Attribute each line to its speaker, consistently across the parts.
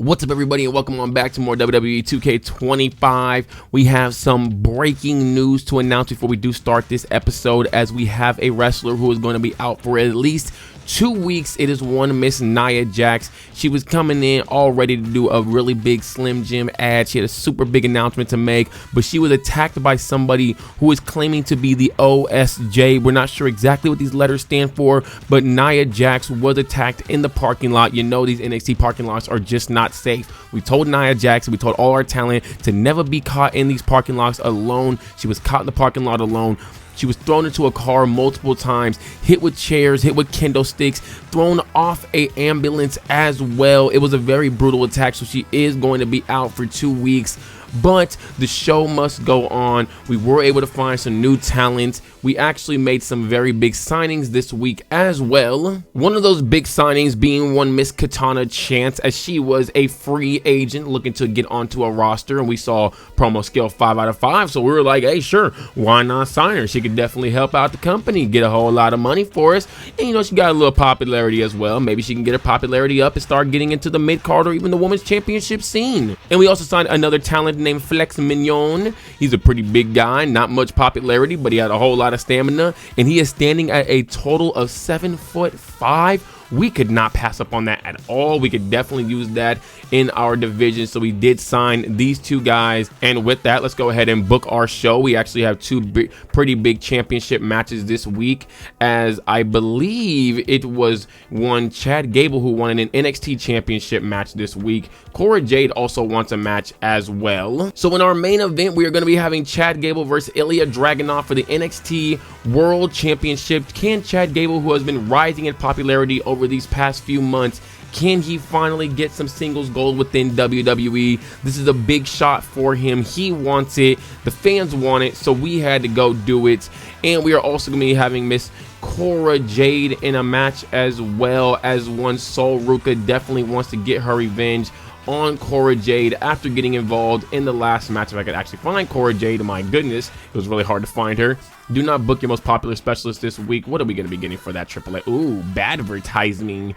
Speaker 1: What's up, everybody, and welcome on back to more WWE 2K25. We have some breaking news to announce before we do start this episode, as we have a wrestler who is going to be out for at least 2 weeks. It is one Miss Nia Jax. She was coming in all ready to do a really big Slim Jim ad. She had a super big announcement to make, but she was attacked by somebody who is claiming to be the OSJ. We're not sure exactly what these letters stand for, but Nia Jax was attacked in the parking lot. You know, these NXT parking lots are just not safe. We told Nia Jax, we told all our talent to never be caught in these parking lots alone. She was caught in the parking lot alone. She was thrown into a car multiple times, hit with chairs, hit with kendo sticks, thrown off a ambulance as well. It was a very brutal attack, so she is going to be out for 2 weeks. But the show must go on. We were able to find some new talent. We actually made some very big signings this week as well. One of those big signings being one Miss Katana Chance, as she was a free agent looking to get onto a roster, and we saw promo scale 5 out of 5. So we were like, hey, sure, why not sign her? She could definitely help out the company, get a whole lot of money for us. And you know, she got a little popularity as well. Maybe she can get her popularity up and start getting into the mid-card or even the women's championship scene. And we also signed another talent named Flex Mignon. He's a pretty big guy, not much popularity, but he had a whole lot of stamina, and he is standing at a total of 7'5". We could not pass up on that at all. We could definitely use that in our division, so we did sign these two guys. And with that, let's go ahead and book our show. We actually have two pretty big championship matches this week, as I believe it was one Chad Gable who won an NXT championship match this week. Cora Jade also wants a match as well. So in our main event, we are going to be having Chad Gable versus Ilya Dragunov for the NXT World Championship. Can Chad Gable, who has been rising in popularity over these past few months, can he finally get some singles gold within WWE? This is a big shot for him. He wants it. The fans want it, so we had to go do it. And we are also going to be having Miss Cora Jade in a match, as well as one Sol Ruka definitely wants to get her revenge on Cora Jade after getting involved in the last match. If I could actually find Cora Jade, my goodness, it was really hard to find her. Do not book your most popular specialist this week. What are we going to be getting for that AAA? Ooh, bad advertising.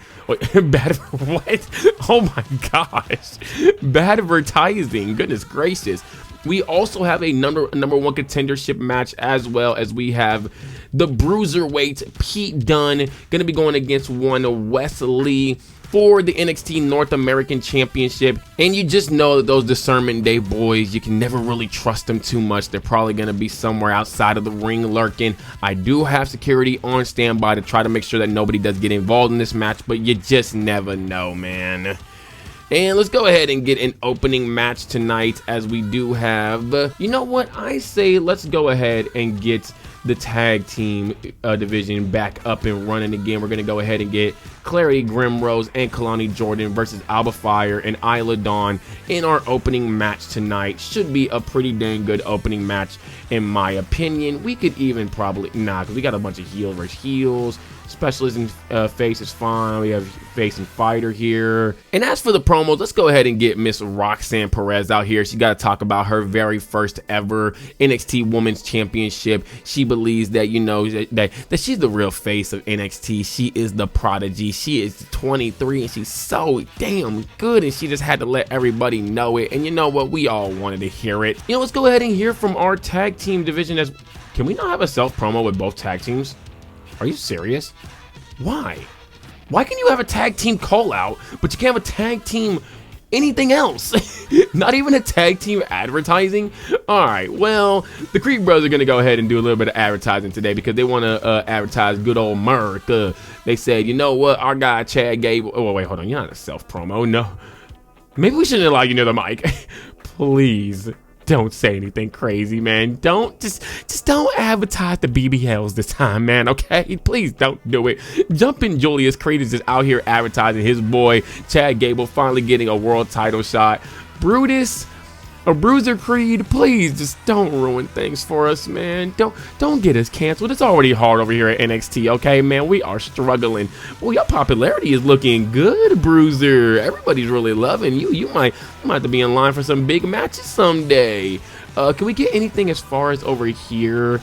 Speaker 1: Bad, what? Oh my gosh. Bad advertising. Goodness gracious. We also have a number one contendership match, as well as we have the Bruiserweight Pete Dunne going to be going against one Wesley for the NXT North American Championship. And you just know that those Discernment Day boys, you can never really trust them too much. They're probably going to be somewhere outside of the ring lurking. I do have security on standby to try to make sure that nobody does get involved in this match, but you just never know, man. And let's go ahead and get an opening match tonight, as we do have, you know what, I say let's go ahead and get the tag team division back up and running again. We're going to go ahead and get Clarity, Grimrose, and Kelani Jordan versus Alba Fire and Isla Dawn in our opening match tonight. Should be a pretty dang good opening match, in my opinion. We could even probably, because we got a bunch of heel versus heels. Specialist and face is fine. We have face and fighter here. And as for the promos, let's go ahead and get Miss Roxanne Perez out here. She got to talk about her very first ever NXT Women's Championship. She believes that, you know, that she's the real face of NXT. She is the prodigy. She is 23 and she's so damn good, and she just had to let everybody know it. And you know what? We all wanted to hear it. You know, let's go ahead and hear from our tag team division. Can we not have a self promo with both tag teams? Are you serious? Why? Why can you have a tag team call out, but you can't have a tag team anything else? Not even a tag team advertising? All right, well, the Creek Brothers are going to go ahead and do a little bit of advertising today, because they want to advertise good old America. They said, you know what, our guy Chad Gable. Oh, wait, hold on. You're not a self-promo. No. Maybe we shouldn't allow you near the mic. Please. Don't say anything crazy, man. Just don't advertise the BBLs this time, man, okay? Please don't do it. Jumpin' Julius Creed is just out here advertising his boy Chad Gable finally getting a world title shot. Brutus or Bruiser Creed, please just don't ruin things for us, man. Don't get us canceled. It's already hard over here at NXT, okay, man? We are struggling. Well, your popularity is looking good, Bruiser. Everybody's really loving you. You might have to be in line for some big matches someday. Can we get anything as far as over here?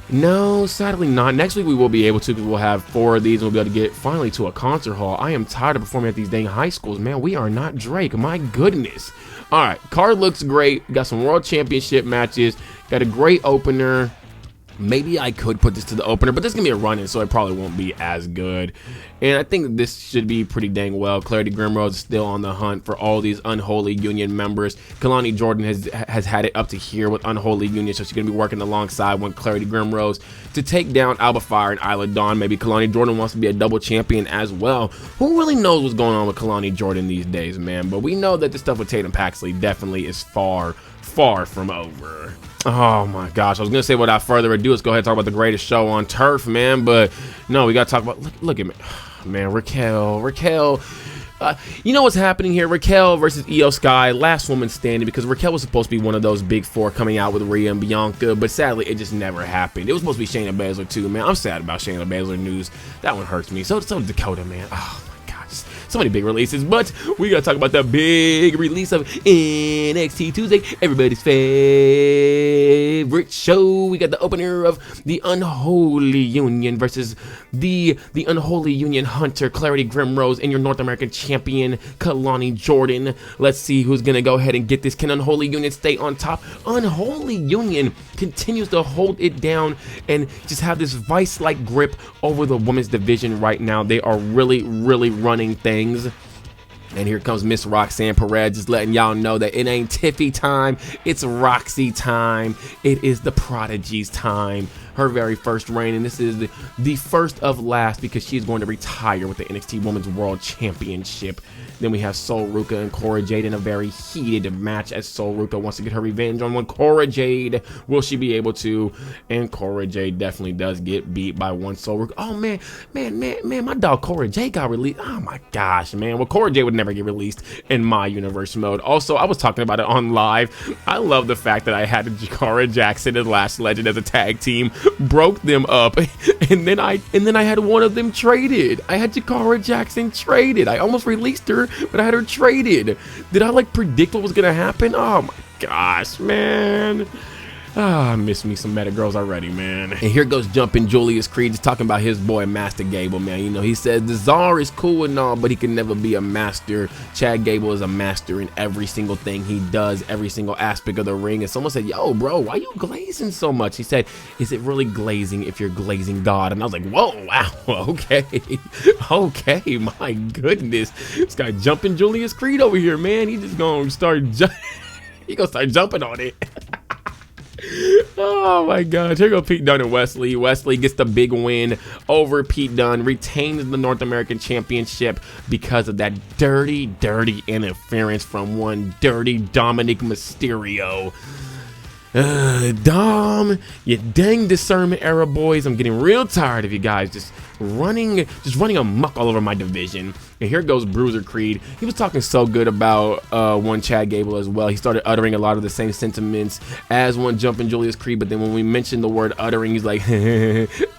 Speaker 1: No, sadly not. Next week we will be able to, because we'll have 4 of these and we'll be able to get finally to a concert hall. I am tired of performing at these dang high schools, man. We are not Drake. My goodness. All right, card looks great. Got some world championship matches. Got a great opener. Maybe I could put this to the opener, but this is going to be a run-in, so it probably won't be as good. And I think this should be pretty dang well. Clarity Grimrose is still on the hunt for all these Unholy Union members. Kelani Jordan has had it up to here with Unholy Union, so she's going to be working alongside one Clarity Grimrose to take down Alba Fire and Isla Dawn. Maybe Kelani Jordan wants to be a double champion as well. Who really knows what's going on with Kelani Jordan these days, man? But we know that the stuff with Tatum Paxley definitely is far from over. Oh my gosh, I was gonna say without further ado, let's go ahead and talk about the greatest show on turf, man. But no, we gotta talk about, look at me, man, Raquel. You know what's happening here? Raquel versus Io Sky, last woman standing, because Raquel was supposed to be one of those big 4 coming out with Rhea and Bianca, but sadly it just never happened. It was supposed to be Shayna Baszler too, man. I'm sad about Shayna Baszler news. That one hurts me. So Dakota, man. Oh my gosh, so many big releases. But we gotta talk about the big release of NXT Tuesday, everybody's favorite show. We got the opener of the Unholy Union versus the Unholy Union Hunter, Clarity Grimrose, and your North American champion, Kelani Jordan. Let's see who's gonna go ahead and get this. Can Unholy Union stay on top? Unholy Union continues to hold it down and just have this vice-like grip over the women's division right now. They are really running things. And here comes Miss Roxanne Perez, just letting y'all know that it ain't Tiffy time, it's Roxy time. It is the Prodigy's time. Her very first reign, and this is the first of last, because she's going to retire with the NXT Women's World Championship. Then we have Soul Ruka and Cora Jade in a very heated match, as Soul Ruka wants to get her revenge on one Cora Jade. Will she be able to? And Cora Jade definitely does get beat by one Soul Ruka. Oh man, my dog Cora Jade got released. Oh my gosh, man. Well, Cora Jade would never get released in my universe mode. Also, I was talking about it on live. I love the fact that I had Jakara Jackson and Last Legend as a tag team, broke them up, and then I had one of them traded. I had Jakara Jackson traded. I almost released her, but I had her traded. Did I like predict what was gonna happen? Oh my gosh, man. I miss me some meta girls already, man. And here goes Jumpin' Julius Creed, just talking about his boy Master Gable, man. You know, he says the Czar is cool and all, but he can never be a master. Chad Gable is a master in every single thing he does, every single aspect of the ring. And someone said, yo, bro, why you glazing so much? He said, is it really glazing if you're glazing God? And I was like, whoa, wow, okay. Okay, my goodness. This guy Jumpin' Julius Creed over here, man. He just gonna start jumping on it. Oh my gosh, here go Pete Dunne and Wesley. Wesley gets the big win over Pete Dunne, retains the North American Championship because of that dirty interference from one dirty Dominic Mysterio. Dom, you dang Discernment Era boys. I'm getting real tired of you guys just running amok all over my division. And here goes Bruiser Creed. He was talking so good about one Chad Gable as well. He started uttering a lot of the same sentiments as one Jumpin' Julius Creed, but then when we mentioned the word uttering, he's like,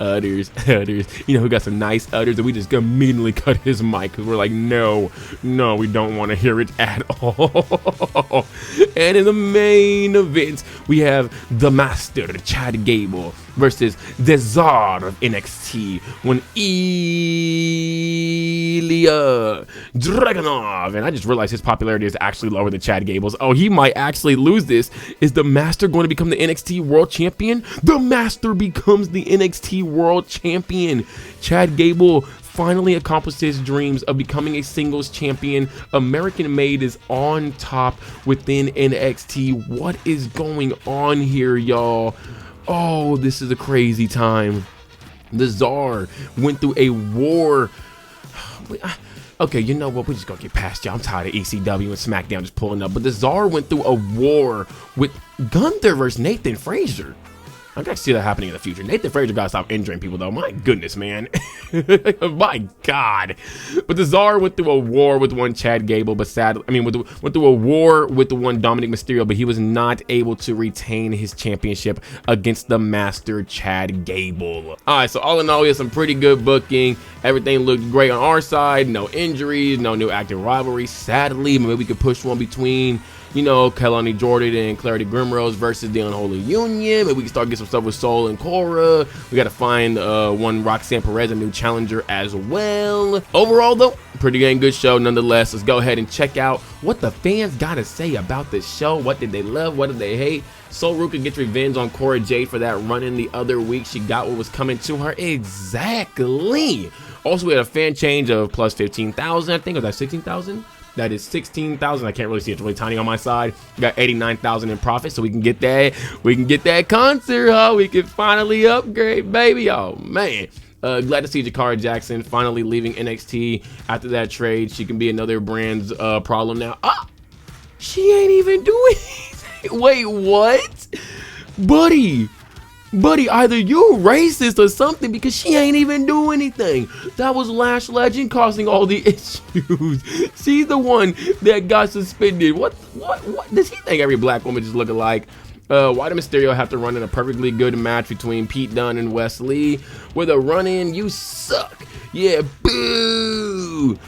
Speaker 1: utters. You know who got some nice utters? And we just immediately cut his mic because we're like, no, we don't want to hear it at all. And in the main event, we have the Master, Chad Gable, versus the Czar of NXT, one Ilya Dragunov. And I just realized his popularity is actually lower than Chad Gable's. Oh, he might actually lose this. Is the Master going to become the NXT World Champion? The Master becomes the NXT World Champion. Chad Gable finally accomplished his dreams of becoming a singles champion. American Made is on top within NXT. What is going on here, y'all? Oh, this is a crazy time. The Czar went through a war. Okay, you know what? We're just gonna get past y'all. I'm tired of ECW and SmackDown just pulling up. But the Czar went through a war with Gunther versus Nathan Frazier. I got to see that happening in the future. Nathan Frazier got to stop injuring people, though. My goodness, man. My God. But the Czar went through a war with one Chad Gable, but sadly, went through a war with the one Dominic Mysterio, but he was not able to retain his championship against the Master Chad Gable. All right, so all in all, we had some pretty good booking. Everything looked great on our side. No injuries, no new active rivalry. Sadly, maybe we could push one between you know, Kelani Jordan and Grimrose versus the Unholy Union. Maybe we can start getting some stuff with Soul and Cora. We got to find one Roxanne Perez, a new challenger as well. Overall, though, pretty dang good show nonetheless. Let's go ahead and check out what the fans got to say about this show. What did they love? What did they hate? Soul Ruka gets revenge on Cora Jade for that run-in the other week. She got what was coming to her. Exactly. Also, we had a fan change of plus 15,000. I think, or that 16,000? That is 16,000. I can't really see it. It's really tiny on my side. We got 89,000 in profit, so we can get that. We can get that concert, huh? We can finally upgrade, baby. Oh man. Glad to see Jakara Jackson finally leaving NXT after that trade. She can be another brand's problem now. Ah, she ain't even doing anything. Wait, what? Buddy, either you racist or something, because she ain't even do anything. That was Lash Legend causing all the issues. She's the one that got suspended. What does he think every black woman just look alike? Why did Mysterio have to run in a perfectly good match between Pete Dunne and Wes Lee? With a run-in, you suck. Yeah, boo.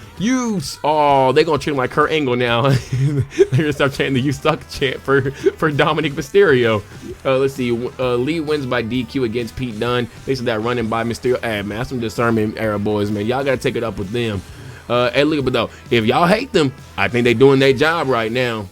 Speaker 1: Oh, they gonna treat him like Kurt Angle now. They're gonna start chanting the "You Suck" chant for Dominic Mysterio. Let's see. Lee wins by DQ against Pete Dunne. They said that running by Mysterio. Hey man, that's some Discernment Era boys, man. Y'all gotta take it up with them. Hey, look, but though, if y'all hate them, I think they doing their job right now.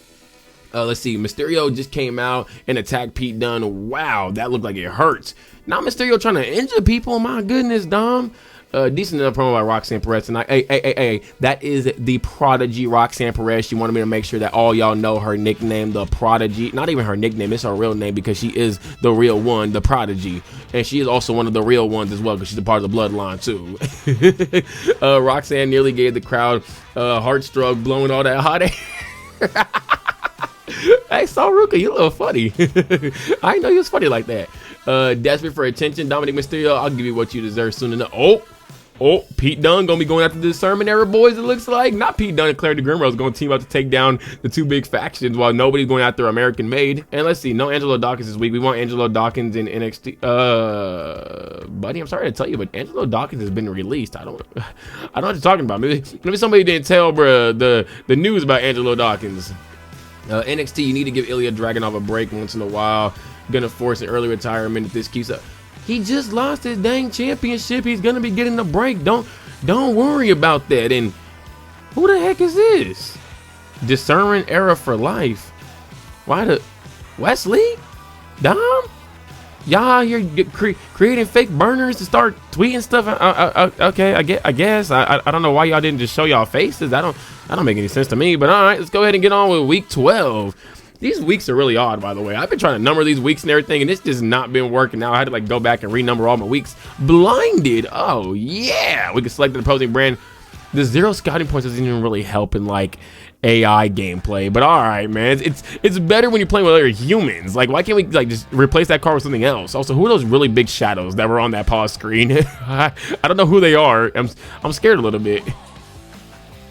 Speaker 1: Let's see. Mysterio just came out and attacked Pete Dunne. Wow, that looked like it hurts. Now Mysterio trying to injure people. My goodness, Dom. Decent enough promo by Roxanne Perez tonight. Hey, that is the Prodigy Roxanne Perez. She wanted me to make sure that all y'all know her nickname, the Prodigy. Not even her nickname, it's her real name, because she is the real one, the Prodigy. And she is also one of the real ones as well, because she's a part of the bloodline too. Roxanne nearly gave the crowd heart stroke, blowing all that hot air. Hey, Soul Ruka, you a little funny. I didn't know you was funny like that. Desperate for attention, Dominic Mysterio, I'll give you what you deserve soon enough. Oh, Pete Dunne gonna be going after the Discernment Era boys, it looks like. Not Pete Dunne and Clarity Grimrose gonna team up to take down the two big factions while nobody's going after American Made. And let's see, no Angelo Dawkins this week. We want Angelo Dawkins in NXT. Buddy, I'm sorry to tell you, but Angelo Dawkins has been released. I don't know what you're talking about. Maybe somebody didn't tell bruh the news about Angelo Dawkins. NXT, you need to give Ilya Dragunov a break once in a while. Gonna force an early retirement if this keeps up. He just lost his dang championship. He's gonna be getting a break. Don't worry about that. And who the heck is this? Discernment Era for life. Why the Wesley? Dom? Y'all here creating fake burners to start tweeting stuff? Okay, I guess. I don't know why y'all didn't just show y'all faces. That don't make any sense to me. But all right, let's go ahead and get on with week 12. These weeks are really odd, by the way. I've been trying to number these weeks and everything, and it's just not been working now. I had to like go back and renumber all my weeks. Blinded. Oh yeah, we can select the opposing brand. The 0 scouting points doesn't even really help in like AI gameplay, but all right, man, it's better when you're playing with other humans. Like, why can't we like just replace that card with something else? Also, who are those really big shadows that were on that pause screen? I don't know who they are. I'm scared a little bit.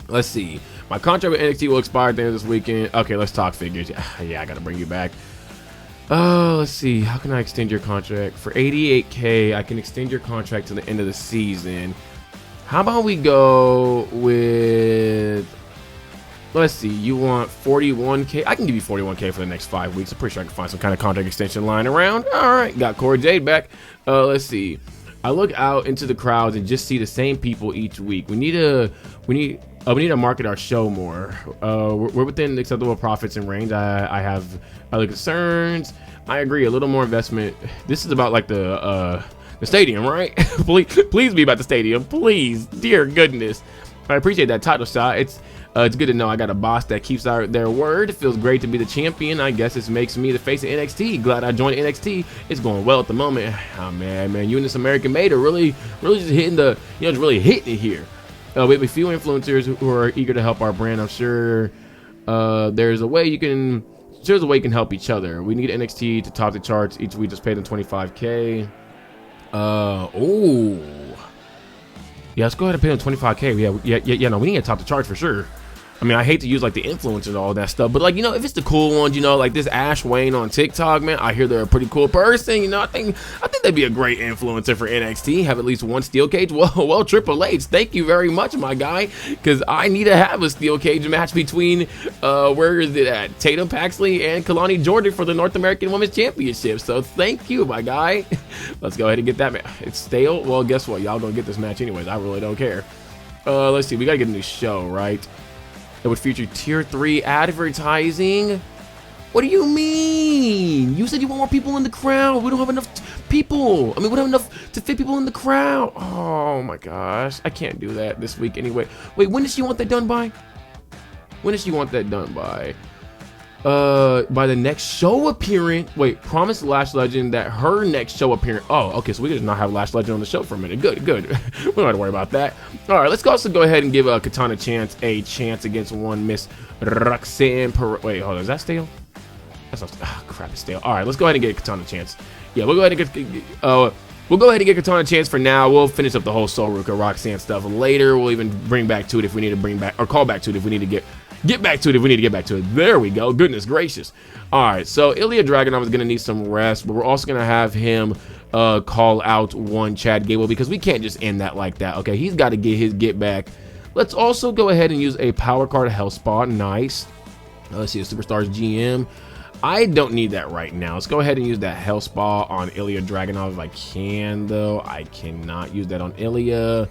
Speaker 1: Let's see. My contract with NXT will expire at the end of this weekend. Okay, let's talk figures. Yeah, I gotta bring you back. Let's see. How can I extend your contract? For 88K, I can extend your contract to the end of the season. How about we go with, let's see, you want 41K? I can give you 41K for the next 5 weeks. I'm pretty sure I can find some kind of contract extension lying around. All right, got Cora Jade back. Let's see. I look out into the crowds and just see the same people each week. We need to market our show more. We're within acceptable profits and range. I have other concerns. I agree. A little more investment. This is about like the stadium, right? please be about the stadium, please, dear goodness. I appreciate that title shot. It's good to know I got a boss that keeps their word. It feels great to be the champion. I guess this makes me the face of NXT. Glad I joined NXT. It's going well at the moment. Oh man, you and this American Made are really just hitting just really hitting it here. We have a few influencers who are eager to help our brand. I'm sure there's a way you can help each other. We need NXT to top the charts each week. Just pay them 25K. Yeah, let's go ahead and pay them 25K. Yeah, no, we need to top the charts for sure. I mean, I hate to use like the influencers and all that stuff, but like, you know, if it's the cool ones, you know, like this Ash Wayne on TikTok, man, I hear they're a pretty cool person. You know, I think they'd be a great influencer for NXT. Have at least one steel cage. Well, Triple H, thank you very much, my guy, because I need to have a steel cage match between where is it at? Tatum Paxley and Kelani Jordan for the North American Women's Championship. So thank you, my guy. Let's go ahead and get that match. It's stale. Well, guess what? Y'all gonna get this match anyways. I really don't care. Let's see. We gotta get a new show, right? It would feature tier 3 advertising. What do you mean? You said you want more people in the crowd. We don't have enough people. I mean, we don't have enough to fit people in the crowd. Oh my gosh. I can't do that this week anyway. Wait, when does she want that done by? When does she want that done by? By the next show appearance. Wait, promise Lash Legend that her next show appearance. Oh, okay, so we just not have Lash Legend on the show for a minute. Good. We don't have to worry about that. All right, let's also go ahead and give Katana Chance a chance against one Miss Roxanne. Wait, hold on, is that stale? That's not. Oh, crap, it's stale. All right, let's go ahead and get Katana Chance. Yeah, we'll go ahead and get Katana Chance for now. We'll finish up the whole Soul Ruka Roxanne stuff later. We'll even bring back to it if we need to bring back, or call back to it if we need to get back to it if we need to get back to it. There we go. Goodness gracious. All right, so Ilya Dragunov is going to need some rest, but we're also going to have him call out one Chad Gable because we can't just end that like that. Okay, he's got to get his get back. Let's also go ahead and use a power card Hell Spa. Nice. Let's see, a Superstars GM. I don't need that right now. Let's go ahead and use that Hell Spa on Ilya Dragunov if I can, though. I cannot use that on Ilya.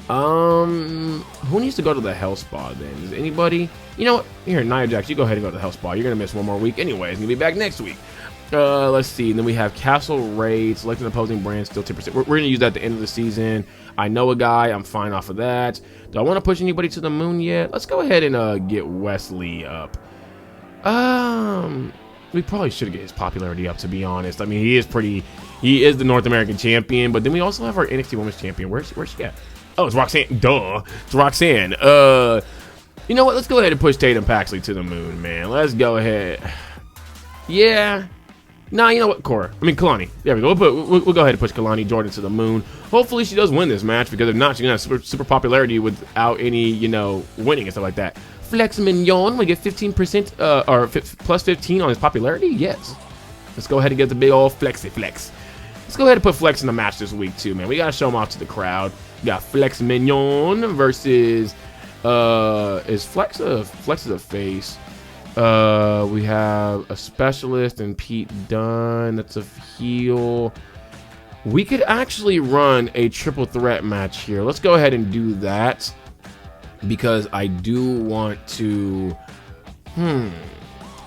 Speaker 1: Who needs to go to the Hell Spa then? Is anybody? You know what? Here, Nia Jax, you go ahead and go to the Hell Spa. You're gonna miss one more week anyway. It's gonna be back next week. Let's see. And then we have Castle Raid, select an opposing brand, still 10%. We're gonna use that at the end of the season. I know a guy. I'm fine off of that. Do I want to push anybody to the moon yet? Let's go ahead and get Wesley up. We probably should get his popularity up, to be honest. I mean, he is the North American champion, but then we also have our NXT Women's Champion. Where's she at? Oh, it's Roxanne. Duh. It's Roxanne. You know what? Let's go ahead and push Tatum Paxley to the moon, man. Let's go ahead. Yeah. Nah, you know what? Kelani. There we go. We'll go ahead and push Kelani Jordan to the moon. Hopefully she does win this match, because if not, she's going to have super popularity without any, you know, winning and stuff like that. Flex Mignon, we get 15%, or plus 15 on his popularity? Yes. Let's go ahead and get the big old flexy flex. Let's go ahead and put Flex in the match this week, too, man. We got to show him off to the crowd. We got Flex Mignon versus, is Flex is a face. We have a specialist and Pete Dunne. That's a heel. We could actually run a triple threat match here. Let's go ahead and do that, because I do want to,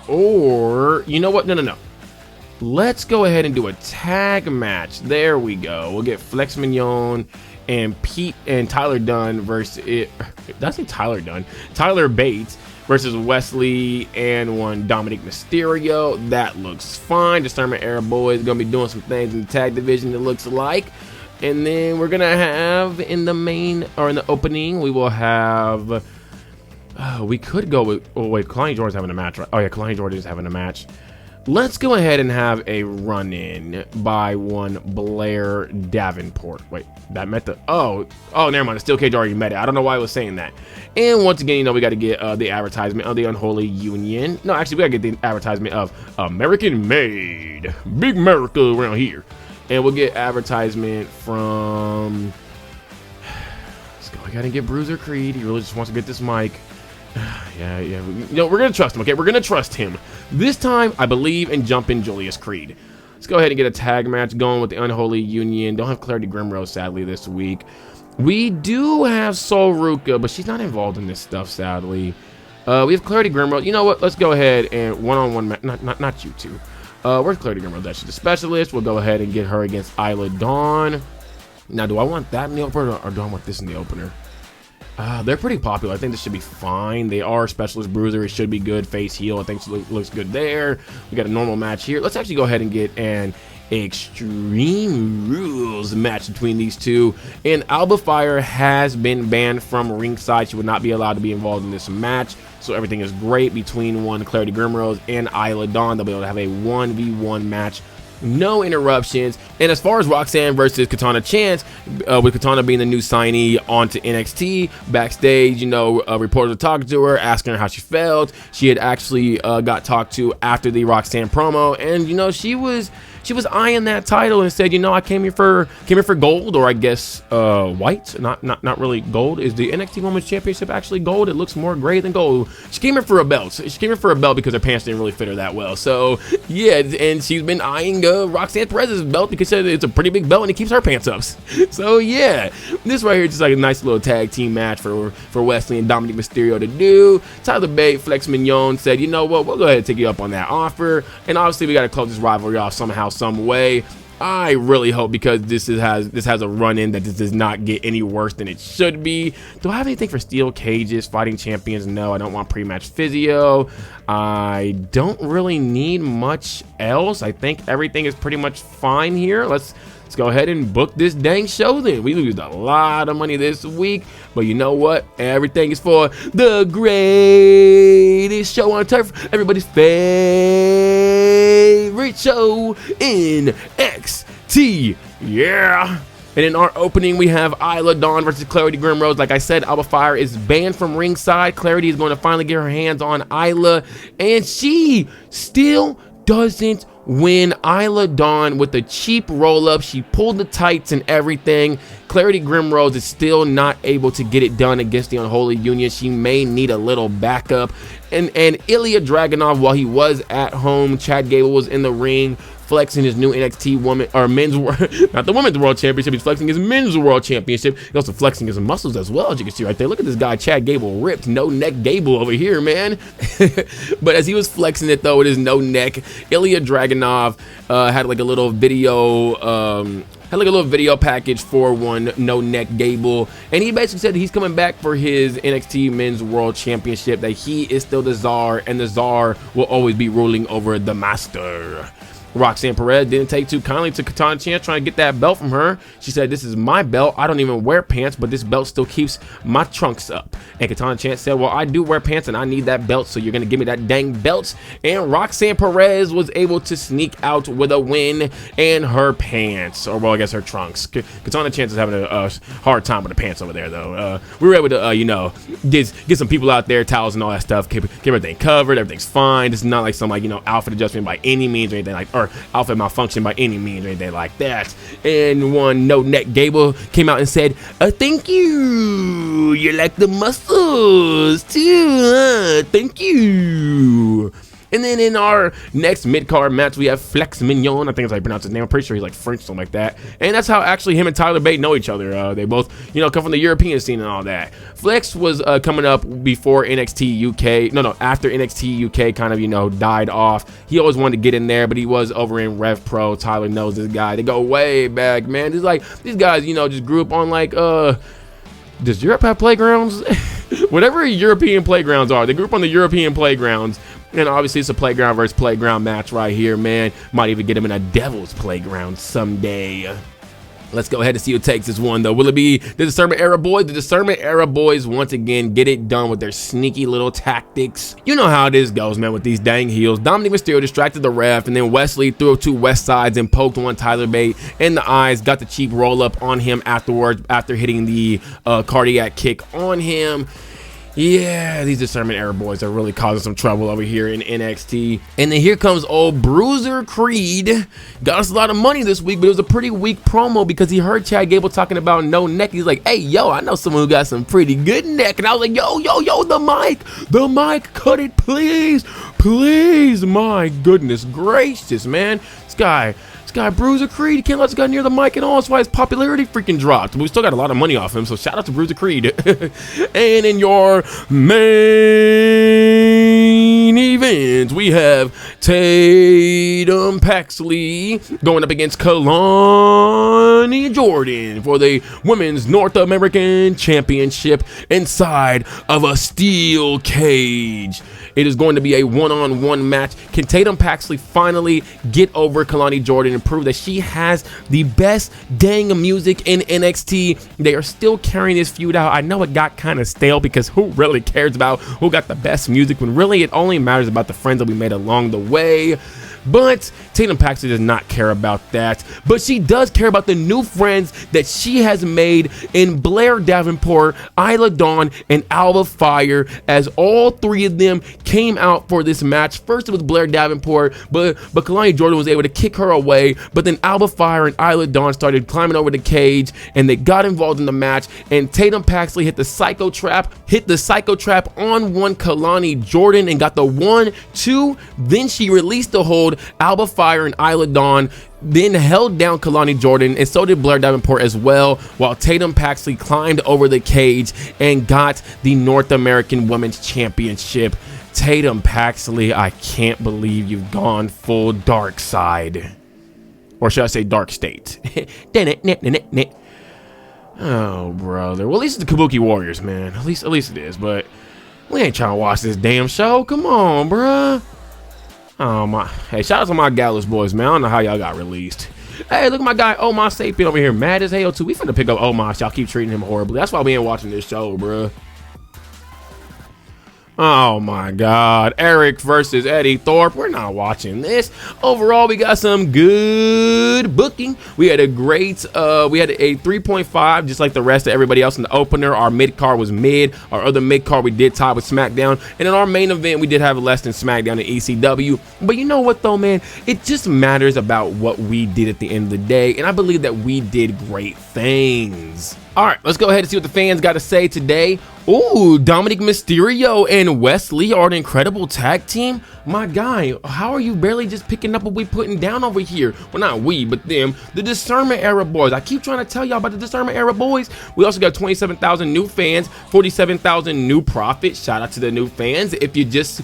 Speaker 1: or, you know what? No. Let's go ahead and do a tag match. There we go. We'll get Flex Mignon and Pete and Tyler Dunne versus it. Did I say Tyler Dunne? Tyler Bates versus Wesley and one Dominic Mysterio. That looks fine. Discernment Era boys gonna be doing some things in the tag division, it looks like. And then we're gonna have in the main, or in the opening, we will have. We could go with. Oh wait, Kelani Jordan's having a match, right? Oh yeah, Kelani Jordan is having a match. Let's go ahead and have a run-in by one Blair Davenport. Wait, that met the... Oh, never mind. The Steel Cage already met it. I don't know why I was saying that. And once again, you know, we got to get the advertisement of the Unholy Union. No, actually, we got to get the advertisement of American Made. Big America around here. And we'll get advertisement from... Let's go. We got to get Bruiser Creed. He really just wants to get this mic. Yeah. You know, we're going to trust him, okay? We're going to trust him. This time, I believe in Jumpin' Julius Creed. Let's go ahead and get a tag match going with the Unholy Union. Don't have Clarity Grimrose, sadly, this week. We do have Soul Ruka, but she's not involved in this stuff, sadly. We have Clarity Grimrose. You know what? Let's go ahead and one-on-one match. Not you two. Where's Clarity Grimrose? She's a specialist. We'll go ahead and get her against Isla Dawn. Now, do I want that in the opener, or do I want this in the opener? They're pretty popular. I think this should be fine. They are specialist bruiser. It should be good. Face heel. I think it looks good there. We got a normal match here. Let's actually go ahead and get an Extreme Rules match between these two. And Alba Fire has been banned from ringside. She would not be allowed to be involved in this match. So everything is great between one Clarity Grimrose and Isla Dawn. They'll be able to have a 1v1 match no interruptions. And as far as Roxanne versus Katana Chance, with Katana being the new signee onto NXT, backstage, reporters were talking to her, asking her how she felt. She had actually got talked to after the Roxanne promo, and she was eyeing that title and said, I came here for gold, or I guess white, not really gold. Is the NXT Women's Championship actually gold? It looks more gray than gold. She came here for a belt. She came here for a belt because her pants didn't really fit her that well. So yeah, and she's been eyeing Roxanne Perez's belt because it's a pretty big belt and it keeps her pants up. So yeah, this right here is just like a nice little tag team match for Wesley and Dominic Mysterio to do. Tyler Bate, Flex Mignon said, you know what, we'll go ahead and take you up on that offer, and obviously we got to close this rivalry off somehow, some way. I really hope, because this has a run-in, that this does not get any worse than it should be. Do I have anything for steel cages, fighting champions? No, I don't want pre-match physio. I don't really need much else. I think everything is pretty much fine here. Let's go ahead and book this dang show then. We lose a lot of money this week, but you know what? Everything is for the greatest show on turf. Everybody's favorite show in NXT. Yeah. And in our opening, we have Isla Dawn versus Clarity Grimrose. Like I said, Alba Fire is banned from ringside. Clarity is going to finally get her hands on Isla, and she still doesn't win. Isla Dawn with a cheap roll-up. She pulled the tights and everything. Clarity Grimrose is still not able to get it done against the Unholy Union. She may need a little backup. And Ilya Dragunov, while he was at home, Chad Gable was in the ring flexing his new NXT men's not the women's world championship. He's flexing his men's world championship. He's also flexing his muscles as well, as you can see right there. Look at this guy, Chad Gable, ripped, no neck Gable over here, man. But as he was flexing it though, with his no neck, Ilya Dragunov had like a little video package for one no neck Gable, and he basically said that he's coming back for his NXT Men's World Championship, that he is still the Czar, and the Czar will always be ruling over the Master. Roxanne Perez didn't take too kindly to Katana Chance trying to get that belt from her. She said, this is my belt. I don't even wear pants, but this belt still keeps my trunks up. And Katana Chance said, well, I do wear pants and I need that belt, so you're going to give me that dang belt. And Roxanne Perez was able to sneak out with a win in her pants, or well, I guess her trunks. Katana Chance is having a hard time with the pants over there, though. We were able to, get some people out there, towels and all that stuff, keep everything covered. Everything's fine. It's not like some outfit adjustment by any means or anything or outfit malfunction by any means or anything like that. And one no neck Gable came out and said, thank you, you like the muscles too, thank you. And then in our next mid-card match, we have Flex Mignon. I think that's how you pronounce his name. I'm pretty sure he's like French, something like that. And that's how actually him and Tyler Bate know each other. They both, come from the European scene and all that. Flex was coming up before NXT UK. After NXT UK kind of, died off. He always wanted to get in there, but he was over in Rev Pro. Tyler knows this guy. They go way back, man. It's like these guys, just grew up on like, does Europe have playgrounds? Whatever European playgrounds are, they grew up on the European playgrounds. And obviously it's a playground versus playground match right here, man. Might even get him in a Devil's Playground someday. Let's go ahead and see who takes this one, though. Will it be the Discernment Era boys? The Discernment Era boys, once again, get it done with their sneaky little tactics. You know how this goes, man, with these dang heels. Dominic Mysterio distracted the ref, and then Wesley threw two West Sides and poked one Tyler Bate in the eyes. Got the cheap roll-up on him afterwards, after hitting the cardiac kick on him. Yeah, these Discernment Era boys are really causing some trouble over here in NXT. And then here comes old Bruiser Creed. Got us a lot of money this week, but it was a pretty weak promo because he heard Chad Gable talking about no neck. He's like, hey, yo, I know someone who got some pretty good neck. And I was like, yo, the mic, cut it, please. Please, my goodness gracious, man. This guy Bruiser Creed, he can't let this guy near the mic at all. That's why his popularity freaking dropped. But we still got a lot of money off him, so shout out to Bruiser Creed. And in your main event, we have Tatum Paxley going up against Kelani Jordan for the Women's North American Championship inside of a steel cage. It is going to be a one-on-one match. Can Tatum Paxley finally get over Kelani Jordan and prove that she has the best dang music in NXT? They are still carrying this feud out. I know it got kind of stale because who really cares about who got the best music when really it only matters about the friends that we made along the way. But Tatum Paxley does not care about that. But she does care about the new friends that she has made in Blair Davenport, Isla Dawn, and Alba Fire, as all three of them came out for this match. First it was Blair Davenport, but Kelani Jordan was able to kick her away. But then Alba Fire and Isla Dawn started climbing over the cage, and they got involved in the match. And Tatum Paxley hit the Psycho Trap on one Kelani Jordan and got the 1-2. Then she released the hold. Alba Fire and Isla Dawn then held down Kelani Jordan, and so did Blair Davenport as well, while Tatum Paxley climbed over the cage and got the North American Women's Championship. Tatum Paxley, I can't believe you've gone full dark side. Or should I say dark state? Oh, brother. Well, at least it's the Kabuki Warriors, man. At least it is, but we ain't trying to watch this damn show. Come on, bruh. Oh, my. Hey, shout out to my Gallus boys, man. I don't know how y'all got released. Hey, look at my guy Omar Sapien over here, mad as hell, too. We finna pick up Omar. Y'all keep treating him horribly. That's why we ain't watching this show, bruh. Oh my God, Eric versus Eddie Thorpe. We're not watching this. Overall, we got some good booking. We had a great, we had a 3.5, just like the rest of everybody else in the opener. Our mid card was mid. Our other mid card we did tie with SmackDown, and in our main event we did have less than SmackDown and ECW. But you know what though, man? It just matters about what we did at the end of the day, and I believe that we did great things. All right, let's go ahead and see what the fans got to say today. Ooh, Dominic Mysterio and Wesley are an incredible tag team. My guy, how are you barely just picking up what we putting down over here? Well, not we, but them. The Discernment Era boys. I keep trying to tell y'all about the Discernment Era boys. We also got 27,000 new fans, 47,000 new profits. Shout out to the new fans. If you're just,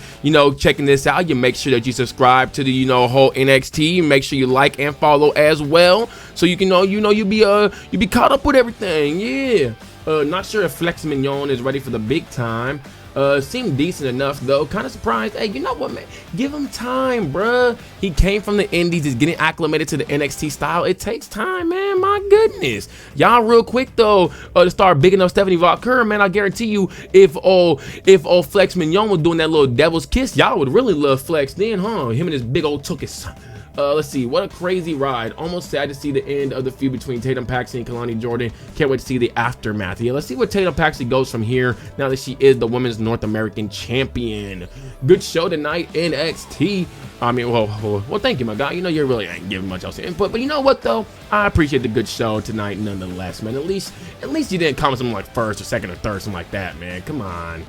Speaker 1: checking this out, you make sure that you subscribe to the, whole NXT. Make sure you like and follow as well, so you can you be caught up with everything. Yeah. Not sure if Flex Mignon is ready for the big time. Seemed decent enough though. Kind of surprised. Hey, you know what, man? Give him time, bruh. He came from the Indies. He's getting acclimated to the NXT style. It takes time, man. My goodness. Y'all real quick though, to start bigging up Stephanie Valkyrie, man. I guarantee you, if Flex Mignon was doing that little devil's kiss, y'all would really love Flex then, huh? Him and his big old tuchus. Let's see, what a crazy ride. Almost sad to see the end of the feud between Tatum Paxley and Kelani Jordan. Can't wait to see the aftermath. Yeah, let's see where Tatum Paxley goes from here now that she is the Women's North American Champion. Good show tonight, NXT. I mean, well, thank you, my guy. You really ain't giving much else input, but you know what, though? I appreciate the good show tonight nonetheless, man. At least you didn't comment something like first or second or third, something like that, man. Come on.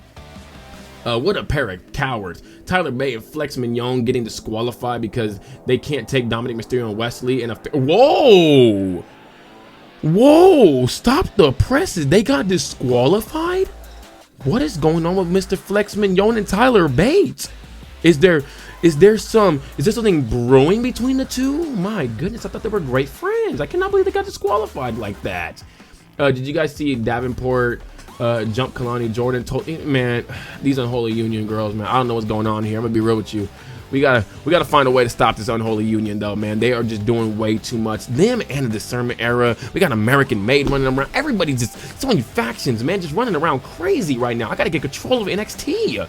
Speaker 1: What a pair of cowards. Tyler Bate and Flex Mignon getting disqualified because they can't take Dominic Mysterio and Wesley in a... Whoa! Whoa! Stop the presses. They got disqualified? What is going on with Mr. Flex Mignon and Tyler Bate? Is there something brewing between the two? My goodness, I thought they were great friends. I cannot believe they got disqualified like that. Did you guys see Davenport jump Kelani Jordan? Man, these Unholy Union girls, man, I don't know what's going on here. I'm gonna be real with you. We gotta find a way to stop this Unholy Union though, man. They are just doing way too much. Them and the Discernment Era. We got American Made running around. Everybody's just so many factions, man, just running around crazy right now. I gotta get control of NXT.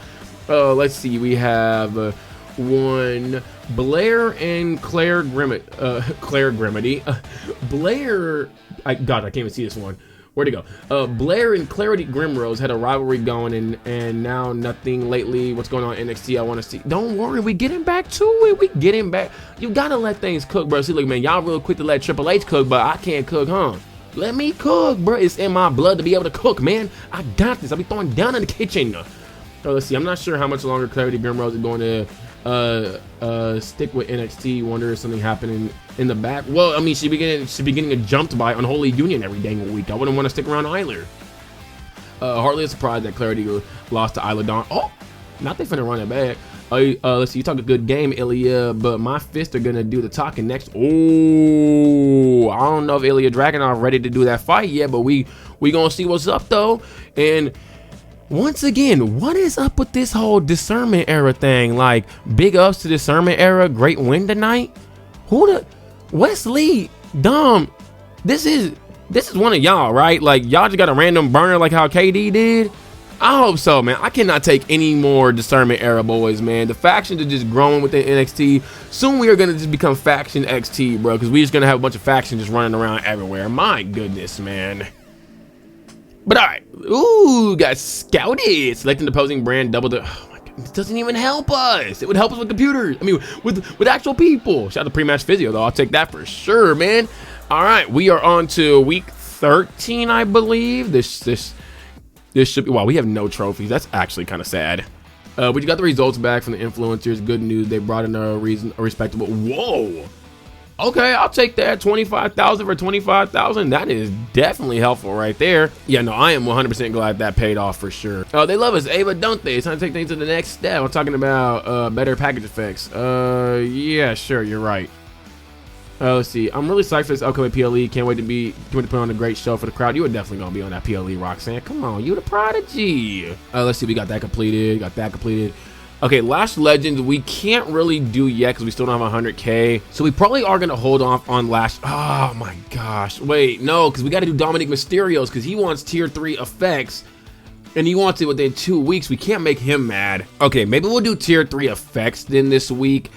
Speaker 1: Let's see. We have one Blair and Claire Grimity. Blair. God, I can't even see this one. Where'd it go? Blair and Clarity Grimrose had a rivalry going, and now nothing lately. What's going on in NXT? I want to see. Don't worry, we getting back to it. We getting back. You gotta let things cook, bro. See, look, man, y'all real quick to let Triple H cook, but I can't cook, huh? Let me cook, bro. It's in my blood to be able to cook, man. I got this. I'll be throwing down in the kitchen. Let's see. I'm not sure how much longer Clarity Grimrose is going to stick with NXT. Wonder if something happening in the back. Well, I mean, she be getting jumped by Unholy Union every dang week. I wouldn't want to stick around either. Hardly a surprise that Clarity lost to Isla Dawn. Oh, not they finna run it back. Let's see. You talk a good game, Ilya, but my fists are gonna do the talking next. Oh, I don't know if Ilya Dragunov ready to do that fight yet, but we gonna see what's up though. And once again, what is up with this whole Discernment Era thing? Like, big ups to Discernment Era. Great win tonight. Wesley, Dom, this is one of y'all, right? Like, y'all just got a random burner like how KD did. I hope so, man. I cannot take any more Discernment Era boys, man. The factions are just growing within NXT. Soon we are going to just become Faction XT, bro, because we're just going to have a bunch of factions just running around everywhere. My goodness, man. But all right. Ooh, got scouted. Selecting the opposing brand, double the... Oh, my God. It doesn't even help us. It would help us with computers. I mean, with actual people. Shout out to pre-match physio, though. I'll take that for sure, man. All right. We are on to week 13, I believe. This should be, wow, we have no trophies. That's actually kind of sad. But you got the results back from the influencers. Good news. They brought in a respectable. Whoa. Okay, I'll take that. 25,000 for 25,000. That is definitely helpful right there. Yeah, no, I am 100% glad that paid off for sure. Oh, they love us, Ava, don't they? It's time to take things to the next step. I'm talking about better package effects. Yeah, sure, you're right. Let's see. I'm really psyched for this upcoming PLE. Can't wait to put on a great show for the crowd. You are definitely gonna be on that PLE, Roxanne. Come on, you the prodigy. Let's see. We got that completed. Okay, Lash Legends, we can't really do yet because we still don't have 100K. So we probably are gonna hold off on Lash. Oh my gosh. Wait, no, because we got to do Dominic Mysterio's because he wants tier 3 effects. And he wants it within 2 weeks. We can't make him mad. Okay, maybe we'll do tier 3 effects then this week.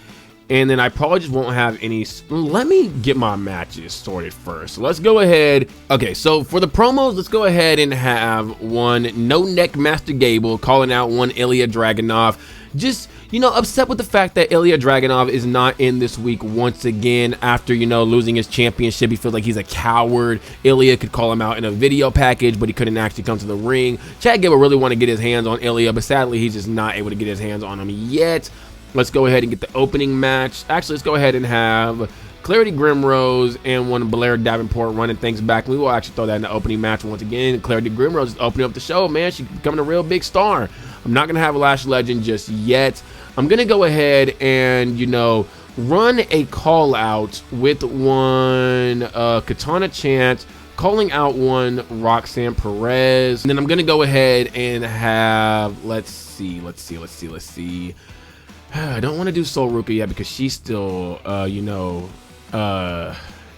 Speaker 1: And then I probably just won't have any. Let me get my matches sorted first. So let's go ahead. Okay, so for the promos, let's go ahead and have one No Neck Master Gable calling out one Ilya Dragunov. Just, you know, upset with the fact that Ilya Dragunov is not in this week once again after, you know, losing his championship. He feels like he's a coward. Ilya could call him out in a video package, but he couldn't actually come to the ring. Chad Gable really want to get his hands on Ilya, but sadly, he's just not able to get his hands on him yet. Let's go ahead and get the opening match. Actually, let's go ahead and have Clarity Grimrose and one Blair Davenport running things back. We will actually throw that in the opening match once again. Clarity Grimrose is opening up the show, man. She's becoming a real big star. I'm not going to have a Lash Legend just yet. I'm going to go ahead and, you know, run a call out with one Katana Chant, calling out one Roxanne Perez. And then I'm going to go ahead and have, let's see. I don't want to do Sol Ruka yet because she's still, you know,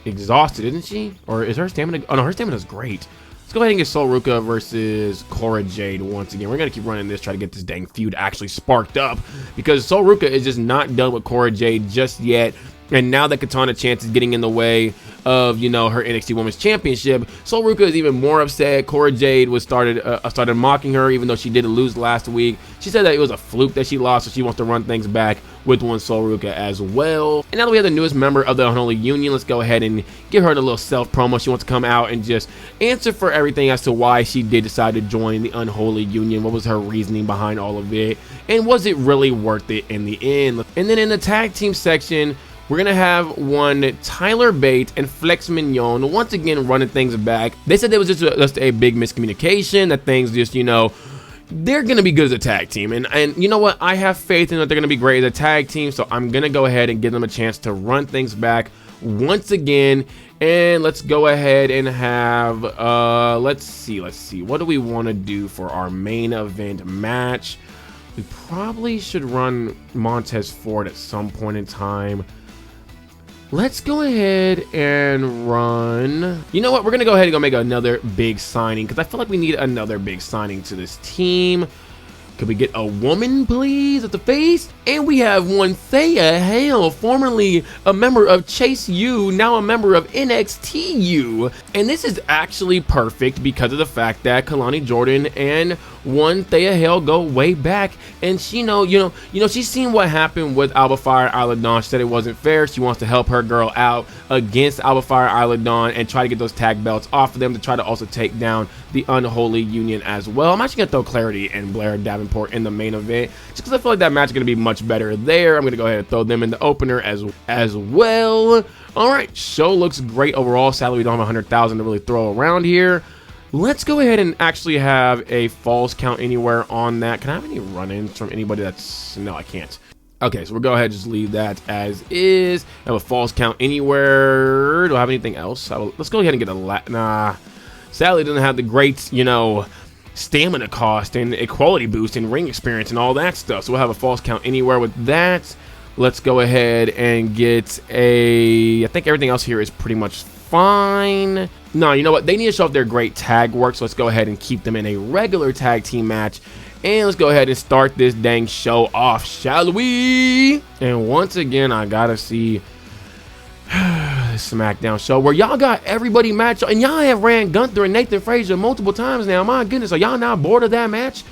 Speaker 1: exhausted, isn't she? Or is her stamina? Oh no, her stamina is great. Let's go ahead and get Sol Ruka versus Cora Jade once again. We're gonna keep running this, try to get this dang feud actually sparked up because Sol Ruka is just not done with Cora Jade just yet. And now that Katana Chance is getting in the way of, you know, her NXT Women's Championship, Sol Ruka is even more upset. Cora Jade was started mocking her, even though she did lose last week. She said that it was a fluke that she lost, so she wants to run things back with one Sol Ruka as well. And now that we have the newest member of the Unholy Union, let's go ahead and give her the little self promo. She wants to come out and just answer for everything as to why she did decide to join the Unholy Union. What was her reasoning behind all of it? And was it really worth it in the end? And then in the tag team section, we're going to have one Tyler Bate and Flex Mignon once again running things back. They said there was just a big miscommunication, that things just, you know, they're going to be good as a tag team. And you know what? I have faith in that they're going to be great as a tag team. So I'm going to go ahead and give them a chance to run things back once again. And let's go ahead and have, let's see. What do we want to do for our main event match? We probably should run Montez Ford at some point in time. Let's go ahead and run. You know what? We're going to go ahead and make another big signing because I feel like we need another big signing to this team. Could we get a woman, please, at the face? And we have one Thea Hale, formerly a member of Chase U, now a member of NXT U. And this is actually perfect because of the fact that Kelani Jordan and one Thea Hale go way back. And she she's seen what happened with Alba Fire Isla Dawn. She said it wasn't fair. She wants to help her girl out against Alba Fire Isla Dawn and try to get those tag belts off of them to try to also take down the Unholy Union as well. I'm actually going to throw Clarity and Blair Davenport in the main event just because I feel like that match is going to be much better there. I'm going to go ahead and throw them in the opener as well. All right, show looks great overall. Sadly, we don't have 100,000 to really throw around here. Let's go ahead and actually have a falls count anywhere on that. Can I have any run-ins from anybody that's... No, I can't. Okay, so we'll go ahead and just leave that as is. Have a falls count anywhere. Do I have anything else? Let's go ahead and get a... Nah. Sadly, it doesn't have the great, you know, stamina cost and equality boost and ring experience and all that stuff. So we'll have a falls count anywhere with that. Let's go ahead and get a... I think everything else here is pretty much fine. No, you know what? They need to show off their great tag work, so let's go ahead and keep them in a regular tag team match. And let's go ahead and start this dang show off, shall we? And once again, I gotta see SmackDown show where y'all got everybody match, and y'all have ran Gunther and Nathan Frazier multiple times now. My goodness, are y'all not bored of that match?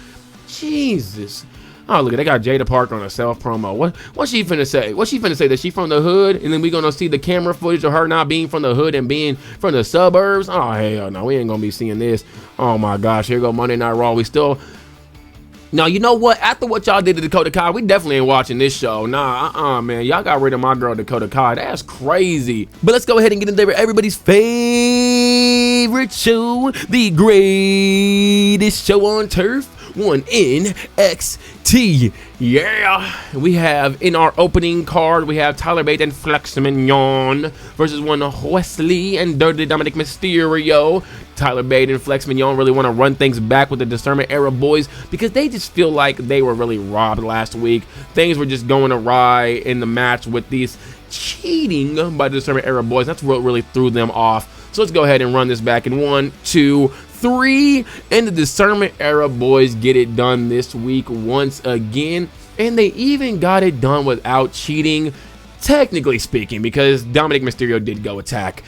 Speaker 1: Jesus. Oh, look, they got Jada Parker on a self promo. What's she finna say? What's she finna say? That she from the hood, and then we gonna see the camera footage of her not being from the hood and being from the suburbs? Oh, hell no, we ain't gonna be seeing this. Oh my gosh, here go Monday Night Raw. We still... Now, you know what? After what y'all did to Dakota Kai, we definitely ain't watching this show. Nah, man. Y'all got rid of my girl, Dakota Kai. That's crazy. But let's go ahead and get into everybody's favorite show, the greatest show on turf, one NXT. Yeah. We have in our opening card, we have Tyler Bate and Flex Mignon versus one Wesley and Dirty Dominic Mysterio. Tyler Bate and Flex Mignon really want to run things back with the Discernment Era boys because they just feel like they were really robbed last week. Things were just going awry in the match with these cheating by the Discernment Era boys. That's what really threw them off. So let's go ahead and run this back in 1, 2, 3. And the Discernment Era boys get it done this week once again. And they even got it done without cheating, technically speaking, because Dominic Mysterio did go attack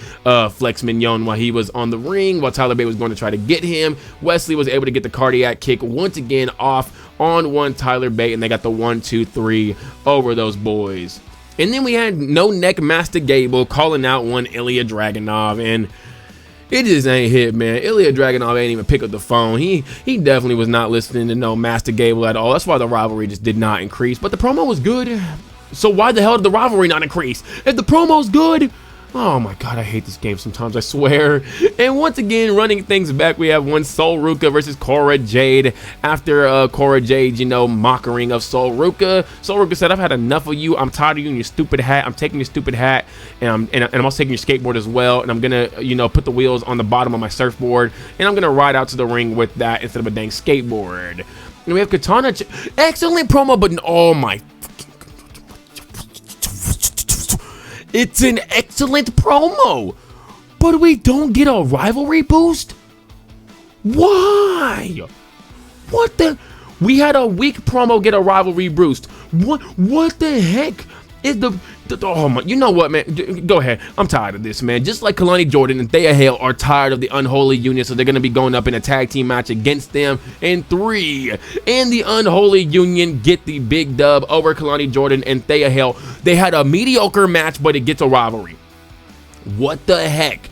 Speaker 1: Flex Mignon while he was on the ring, while Tyler Bate was going to try to get him. Wesley was able to get the cardiac kick once again off on one Tyler Bate, and they got the 1, 2, 3 over those boys. And then we had No Neck Master Gable calling out one Ilya Dragunov, and it just ain't hit, man. Ilya Dragunov ain't even pick up the phone. He definitely was not listening to no Master Gable at all. That's why the rivalry just did not increase. But the promo was good. So why the hell did the rivalry not increase? If the promo's good, oh my god, I hate this game sometimes, I swear. And once again, running things back, we have one Sol Ruka versus Cora Jade. After Cora Jade, you know, mockering of Sol Ruka said, "I've had enough of you. I'm tired of you and your stupid hat. I'm taking your stupid hat, and I'm also taking your skateboard as well. And I'm gonna, you know, put the wheels on the bottom of my surfboard, and I'm gonna ride out to the ring with that instead of a dang skateboard." And we have Katana, excellent promo, but oh my. It's an excellent promo, but we don't get a rivalry boost? Why? What the? We had a weak promo get a rivalry boost. What the heck is the oh my, you know what, man? Go ahead. I'm tired of this, man. Just like Kelani Jordan and Thea Hale are tired of the Unholy Union, so they're going to be going up in a tag team match against them in 3. And the Unholy Union get the big dub over Kelani Jordan and Thea Hale. They had a mediocre match, but it gets a rivalry. What the heck?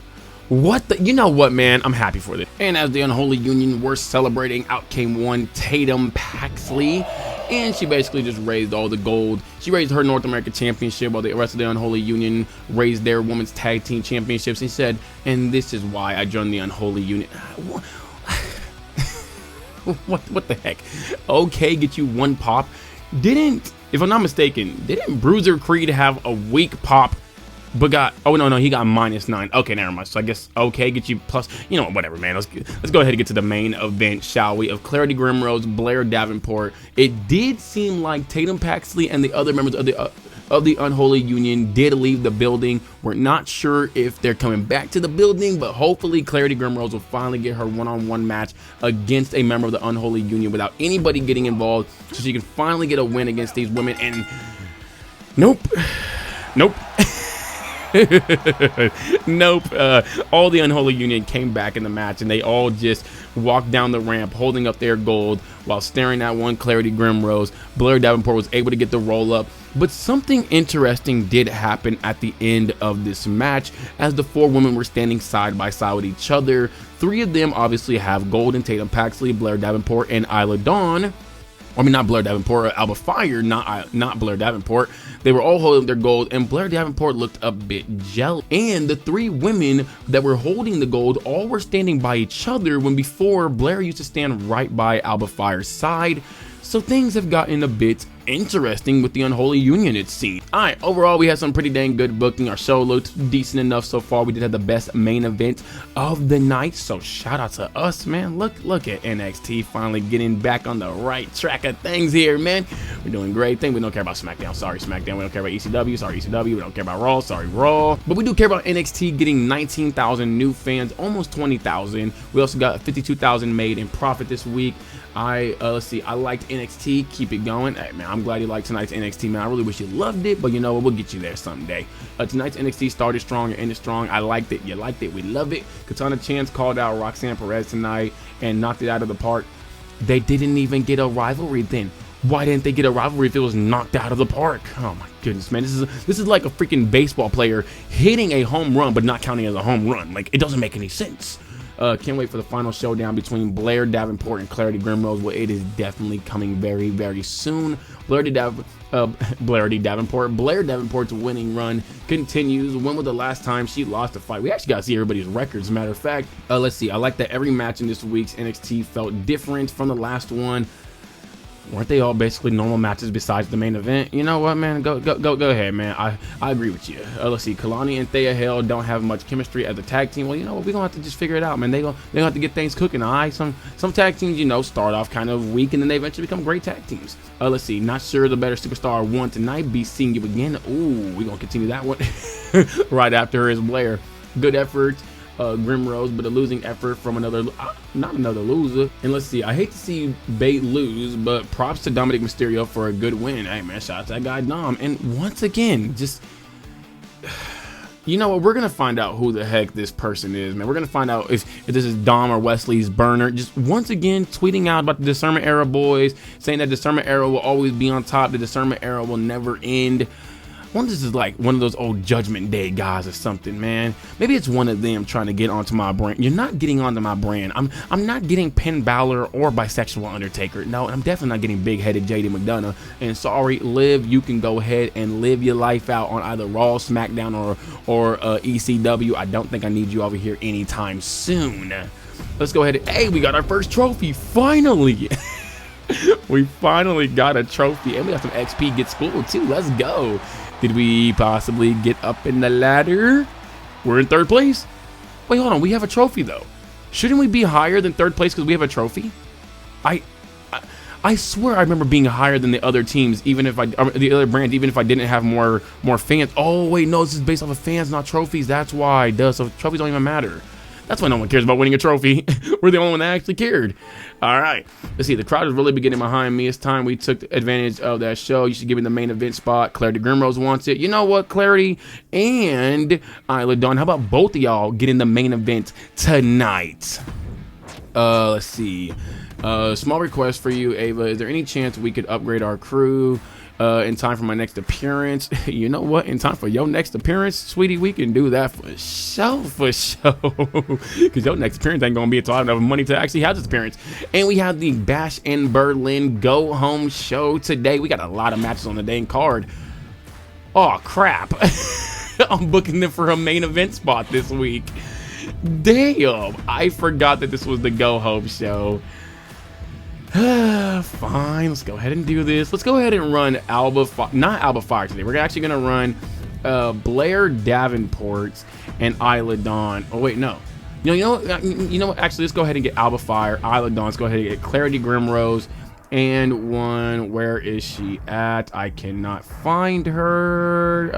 Speaker 1: What the? You know what, man? I'm happy for this. And as the Unholy Union were celebrating, out came one Tatum Paxley, and she basically just raised all the gold. She raised her North American Championship while the rest of the Unholy Union raised their Women's Tag Team Championships. And said, "And this is why I joined the Unholy Union." What the heck? Okay, get you one pop. If I'm not mistaken, didn't Bruiser Creed have a weak pop? But oh no, he got -9. Okay, never mind. So I guess okay, get you plus. You know, whatever, man. Let's go ahead and get to the main event, shall we? Of Clarity Grimrose, Blair Davenport. It did seem like Tatum Paxley and the other members of the Unholy Union did leave the building. We're not sure if they're coming back to the building, but hopefully Clarity Grimrose will finally get her one-on-one match against a member of the Unholy Union without anybody getting involved, so she can finally get a win against these women. And nope. Nope. All the Unholy Union came back in the match, and they all just walked down the ramp holding up their gold while staring at one Clarity Grimrose. Blair Davenport was able to get the roll up, but something interesting did happen at the end of this match as the 4 women were standing side by side with each other. 3 of them obviously have gold in Tatum Paxley, Blair Davenport, and Isla Dawn. I mean, not Blair Davenport, Alba Fire, not Blair Davenport. They were all holding their gold, and Blair Davenport looked a bit jealous. And the 3 women that were holding the gold all were standing by each other, when before Blair used to stand right by Alba Fire's side. So things have gotten a bit interesting with the Unholy Union, it seems. Alright, overall we had some pretty dang good booking. Our show looked decent enough so far. We did have the best main event of the night, so shout out to us, man. Look at NXT finally getting back on the right track of things here, man. We're doing great thing. We don't care about SmackDown, sorry SmackDown. We don't care about ECW, sorry ECW. We don't care about Raw, sorry Raw. But we do care about NXT getting 19,000 new fans, almost 20,000. We also got 52,000 made in profit this week. Let's see, I liked NXT, keep it going. Hey man, I'm glad you liked tonight's NXT, man. I really wish you loved it, but you know what, we'll get you there someday. Tonight's NXT started strong and ended strong. I liked it, you liked it, we love it. Katana Chance called out Roxanne Perez tonight and knocked it out of the park. They didn't even get a rivalry then. Why didn't they get a rivalry if it was knocked out of the park? Oh my goodness, man, this is like a freaking baseball player hitting a home run but not counting as a home run. Like, it doesn't make any sense. Can't wait for the final showdown between Blair Davenport and Clarity Grimrose. Well, it is definitely coming very, very soon. Blair Davenport's winning run continues. When was the last time she lost a fight? We actually got to see everybody's records, as a matter of fact. Let's see. I like that every match in this week's NXT felt different from the last one. Weren't they all basically normal matches besides the main event? You know what, man? Go ahead, man. I agree with you. Let's see. Kelani and Thea Hale don't have much chemistry as a tag team. Well, you know what? We're going to have to just figure it out, man. They're going to have to get things cooking, all right? Some tag teams, you know, start off kind of weak, and then they eventually become great tag teams. Let's see. Not sure the better superstar won tonight. Be seeing you again. Ooh, we're going to continue that one right after her is Blair. Good effort. Grimrose, but a losing effort from not another loser. And let's see, I hate to see Bate lose, but props to Dominic Mysterio for a good win. Hey man, shout out to that guy Dom. And once again, just, you know what, we're gonna find out who the heck this person is, man. We're gonna find out if this is Dom or Wesley's burner. Just once again tweeting out about the Discernment Era boys, saying that Discernment Era will always be on top, the Discernment Era will never end. I wonder if this is like one of those old Judgment Day guys or something, man. Maybe it's one of them trying to get onto my brand. You're not getting onto my brand. I'm not getting Penn Balor or bisexual Undertaker. No, I'm definitely not getting big-headed JD McDonough. And sorry, Liv, you can go ahead and live your life out on either Raw, SmackDown, or ECW. I don't think I need you over here anytime soon. Let's go ahead. Hey, we got our first trophy, finally. We finally got a trophy, and we got some XP Get Schooled too. Let's go. Did we possibly get up in the ladder? We're in third place. Wait, hold on. We have a trophy though. Shouldn't we be higher than third place because we have a trophy? I swear I remember being higher than the other teams, even if the other brands, even if I didn't have more fans. Oh wait, no, this is based off of fans, not trophies. That's why. Duh. So trophies don't even matter. That's why no one cares about winning a trophy. We're the only one that actually cared. All right. Let's see. The crowd is really beginning behind me. It's time we took advantage of that show. You should give me the main event spot. Clarity Grimrose wants it. You know what? Clarity and Isla Dawn. How about both of y'all getting the main event tonight? Let's see. Small request for you, Ava. Is there any chance we could upgrade our crew in time for my next appearance? You know what? In time for your next appearance, sweetie, we can do that for sure, because your next appearance ain't gonna be until I have enough money to actually have this appearance. And we have the Bash in Berlin Go Home show today. We got a lot of matches on the dang card. Oh crap. I'm booking them for a main event spot this week. Damn, I forgot that this was the Go Home show. Fine, let's go ahead and do this. Let's go ahead and run not Alba Fire today. We're actually gonna run Blair Davenport and Isla Dawn. Oh wait, no. You know what? Actually, let's go ahead and get Alba Fire, Isla Dawn. Let's go ahead and get Clarity Grimrose, and one. Where is she at? I cannot find her.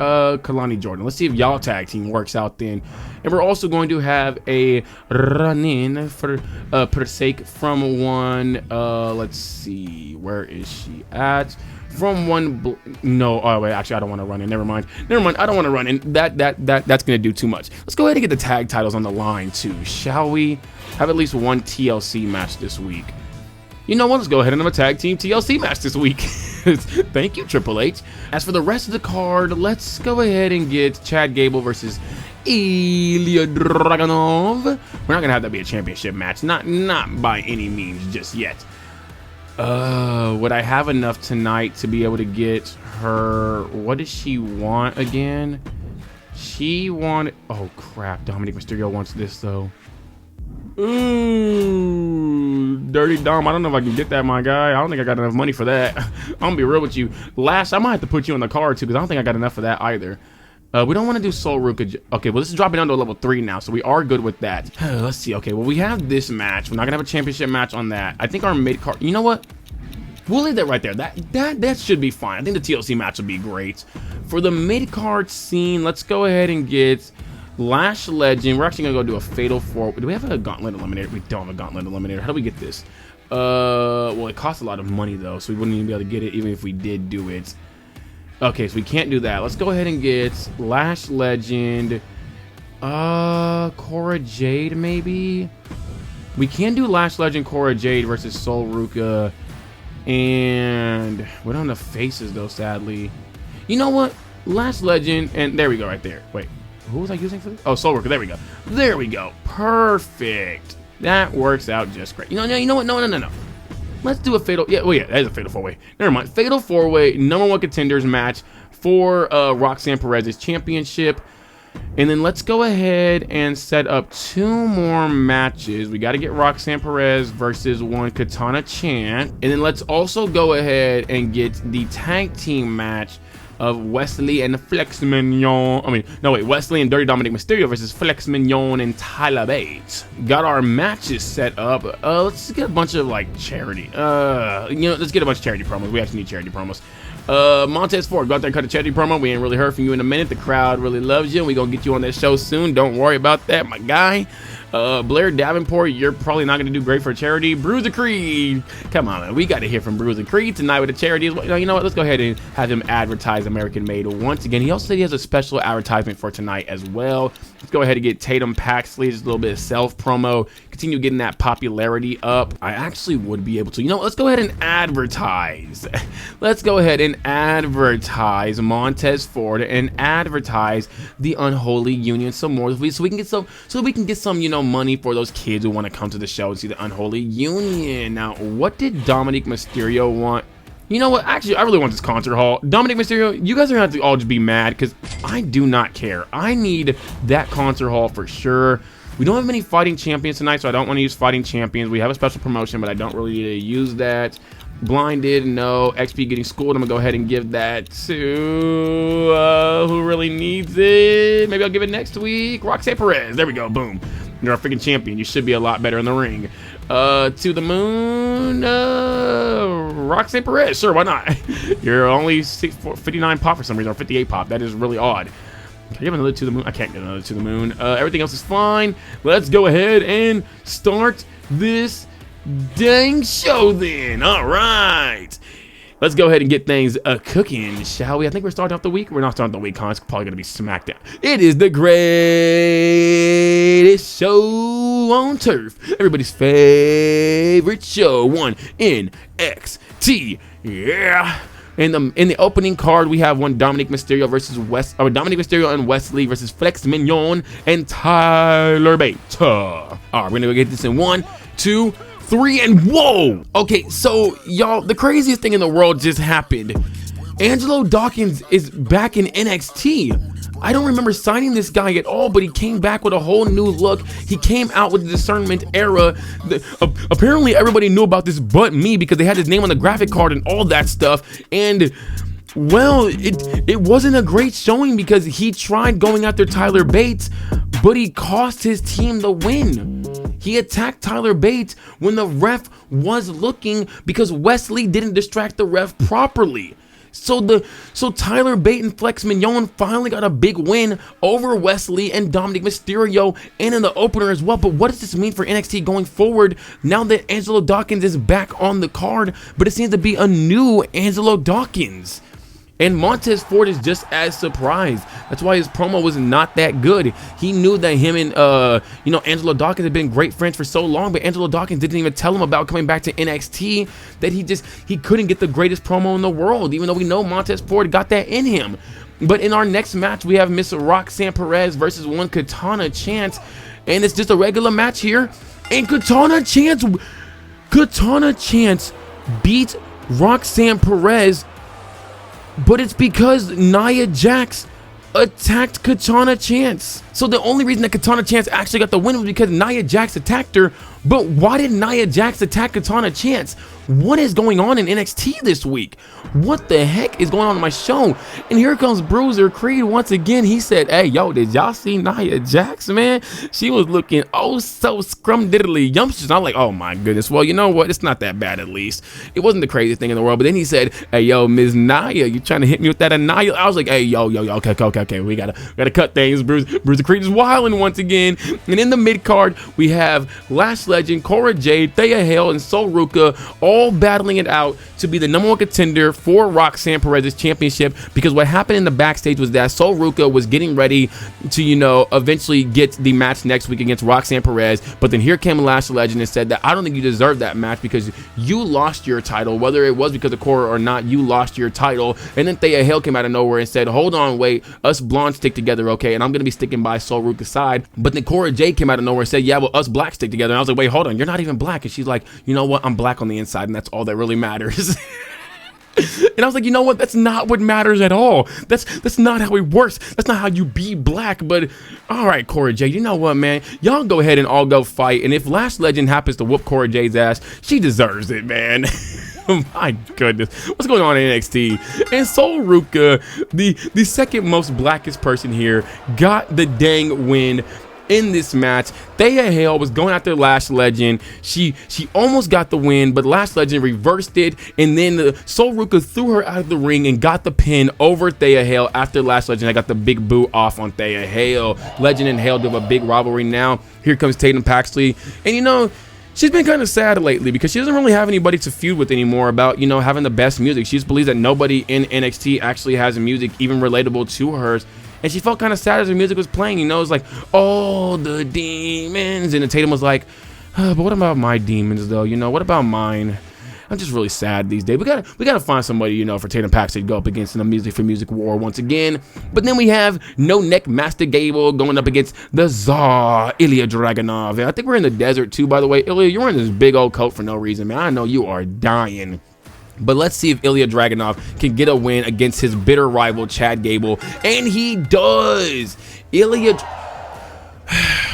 Speaker 1: Kelani Jordan. Let's see if y'all tag team works out then. And we're also going to have a run-in for per sake from one. Let's see, where is she at? From one. No, oh wait, actually I don't want to run in. Never mind. I don't want to run in. That's gonna do too much. Let's go ahead and get the tag titles on the line too, shall we? Have at least one TLC match this week. You know what? Let's go ahead and have a tag team TLC match this week. Thank you, Triple H. As for the rest of the card, let's go ahead and get Chad Gable versus Ilya Dragunov. We're not gonna have that be a championship match, not by any means just yet. Would I have enough tonight to be able to get her? What does she want again? She wanted. Oh crap! Dominic Mysterio wants this though. Ooh, Dirty Dom. I don't know if I can get that, my guy. I don't think I got enough money for that. I'm gonna be real with you. Lash, I might have to put you on the card too, because I don't think I got enough for that either. We don't want to do Soul Ruka. Okay, well, this is dropping down to a level 3 now, so we are good with that. Let's see. Okay, well, we have this match. We're not gonna have a championship match on that. I think our mid card. You know what? We'll leave that right there. That should be fine. I think the TLC match will be great. For the mid card scene, let's go ahead and get Lash Legend. We're actually gonna go do a Fatal 4. Do we have a Gauntlet Eliminator? We don't have a Gauntlet Eliminator. How do we get this? Well, it costs a lot of money though, so we wouldn't even be able to get it even if we did do it. Okay, so we can't do that. Let's go ahead and get Lash Legend. Cora Jade, maybe? We can do Lash Legend, Cora Jade versus Soul Ruka. And we don't have faces, though, sadly. You know what? Lash Legend, and there we go right there. Wait, who was I using for this? Oh, Soul Ruka, there we go. There we go. Perfect. That works out just great. You know what? No. Let's do a fatal. Yeah, well, yeah, that is a fatal 4-way. Never mind. Fatal 4-way, #1 contenders match for Roxanne Perez's championship. And then let's go ahead and set up 2 more matches. We got to get Roxanne Perez versus one Katana Chant. And then let's also go ahead and get the tag team match of Wesley and Flex Mignon. Wesley and Dirty Dominic Mysterio versus Flex Mignon and Tyler Bates. Got our matches set up. Let's get a bunch of like charity. Let's get a bunch of charity promos. We actually need charity promos. Montez Ford, go out there and cut a charity promo. We ain't really heard from you in a minute. The crowd really loves you. We gonna get you on that show soon. Don't worry about that, my guy. Blair Davenport, you're probably not going to do great for a charity. Bruiser Creed, come on, man. We got to hear from Bruiser Creed tonight with a charity. You know what? Let's go ahead and have him advertise American Made once again. He also said he has a special advertisement for tonight as well. Let's go ahead and get Tatum Paxley, just a little bit of self promo. Continue getting that popularity up. I actually would be able to. You know what? Let's go ahead and advertise. Let's go ahead and advertise Montez Ford and advertise the Unholy Union some more, so we can get some, money for those kids who want to come to the show and see the Unholy Union. Now, what did Dominic Mysterio want? You know what? Actually, I really want this concert hall. Dominic Mysterio, you guys are going to have to all just be mad because I do not care. I need that concert hall for sure. We don't have many fighting champions tonight, so I don't want to use fighting champions. We have a special promotion, but I don't really need to use that. Blinded, no. XP getting schooled. I'm going to go ahead and give that to who really needs it. Maybe I'll give it next week. Roxanne Perez. There we go. Boom. You're a freaking champion. You should be a lot better in the ring. To the moon. Roxanne Perez. Sure, why not? You're only 59 pop for some reason, or 58 pop. That is really odd. Can I give another to the moon? I can't get another to the moon. Everything else is fine. Let's go ahead and start this dang show then. All right. Let's go ahead and get things cooking, shall we? I think we're starting off the week. We're not starting the week, huh? It's probably going to be SmackDown. It is the greatest show on turf. Everybody's favorite show. 1 NXT. Yeah. In the opening card, we have one Dominic Mysterio versus Dominic Mysterio and Wesley versus Flex Mignon and Tyler Bates. All right, we're going to go get this in 1, 2, 3, and whoa! Okay, so y'all, the craziest thing in the world just happened. Angelo Dawkins is back in NXT. I don't remember signing this guy at all, but he came back with a whole new look. He came out with the Discernment Era. Apparently, everybody knew about this but me because they had his name on the graphic card and all that stuff. And well, it wasn't a great showing because he tried going after Tyler Bates, but he cost his team the win. He attacked Tyler Bates when the ref was looking because Wesley didn't distract the ref properly. So Tyler Bates and Flex Mignon finally got a big win over Wesley and Dominic Mysterio and in the opener as well. But what does this mean for NXT going forward now that Angelo Dawkins is back on the card, but it seems to be a new Angelo Dawkins? And Montez Ford is just as surprised. That's why his promo was not that good. He knew that him and Angelo Dawkins had been great friends for so long, but Angelo Dawkins didn't even tell him about coming back to NXT, that he couldn't get the greatest promo in the world, even though we know Montez Ford got that in him. But in our next match, we have Miss Roxanne Perez versus one Katana Chance, and it's just a regular match here. And Katana Chance beat Roxanne Perez, but it's because Nia Jax attacked Katana Chance. So the only reason that Katana Chance actually got the win was because Nia Jax attacked her, But why did Nia Jax attack Katana Chance? What is going on in NXT this week? What the heck is going on in my show? And here comes Bruiser Creed once again. He said, hey, yo, did y'all see Nia Jax, man? She was looking oh so scrum-diddly yumptious. I'm like, oh my goodness. Well, you know what? It's not that bad at least. It wasn't the craziest thing in the world. But then he said, hey, yo, Ms. Nia, you trying to hit me with that Nia? I was like, hey, yo, okay. We gotta cut things. Bruiser Creed is wilding once again. And in the mid-card, we have Lash Legend, Cora Jade, Thea Hale, and Sol Ruka all battling it out to be the #1 contender for Roxanne Perez's championship, because what happened in the backstage was that Sol Ruka was getting ready to, you know, eventually get the match next week against Roxanne Perez, but then here came Lash Legend and said that I don't think you deserve that match because you lost your title, whether it was because of Cora or not, you lost your title. And then Thea Hale came out of nowhere and said, hold on, wait, us blondes stick together, okay, and I'm gonna be sticking by Sol Ruka's side. But then Cora Jade came out of nowhere and said, yeah, well, us blacks stick together. And I was like, wait, hold on, you're not even black. And she's like, you know what, I'm black on the inside, and that's all that really matters. And I was like, you know what? That's not what matters at all. That's not how it works. That's not how you be black. But all right, Cora Jade, you know what, man? Y'all go ahead and all go fight. And if Lash Legend happens to whoop Cora Jade's ass, she deserves it, man. My goodness, what's going on in NXT? And Sol Ruka, the second most blackest person here, got the dang win in this match. Thea Hale was going after Lash Legend. She almost got the win, but Lash Legend reversed it, and then Sol Ruka threw her out of the ring and got the pin over Thea Hale after Lash Legend. I got the big boo off on Thea Hale. Legend and Hale do have a big rivalry now. Here comes Tatum Paxley, and you know, she's been kind of sad lately because she doesn't really have anybody to feud with anymore about, you know, having the best music. She just believes that nobody in NXT actually has music even relatable to hers. And she felt kind of sad as her music was playing, you know, it's like, oh, the demons. And then Tatum was like, but what about my demons, though? You know, what about mine? I'm just really sad these days. We gotta find somebody, you know, for Tatum Paxley to go up against in the Music for Music war once again. But then we have No Neck Master Gable going up against the Czar, Ilya Dragunov. I think we're in the desert, too, by the way. Ilya, you're wearing this big old coat for no reason, man. I know you are dying. But let's see if Ilya Dragunov can get a win against his bitter rival, Chad Gable. And he does. Ilya...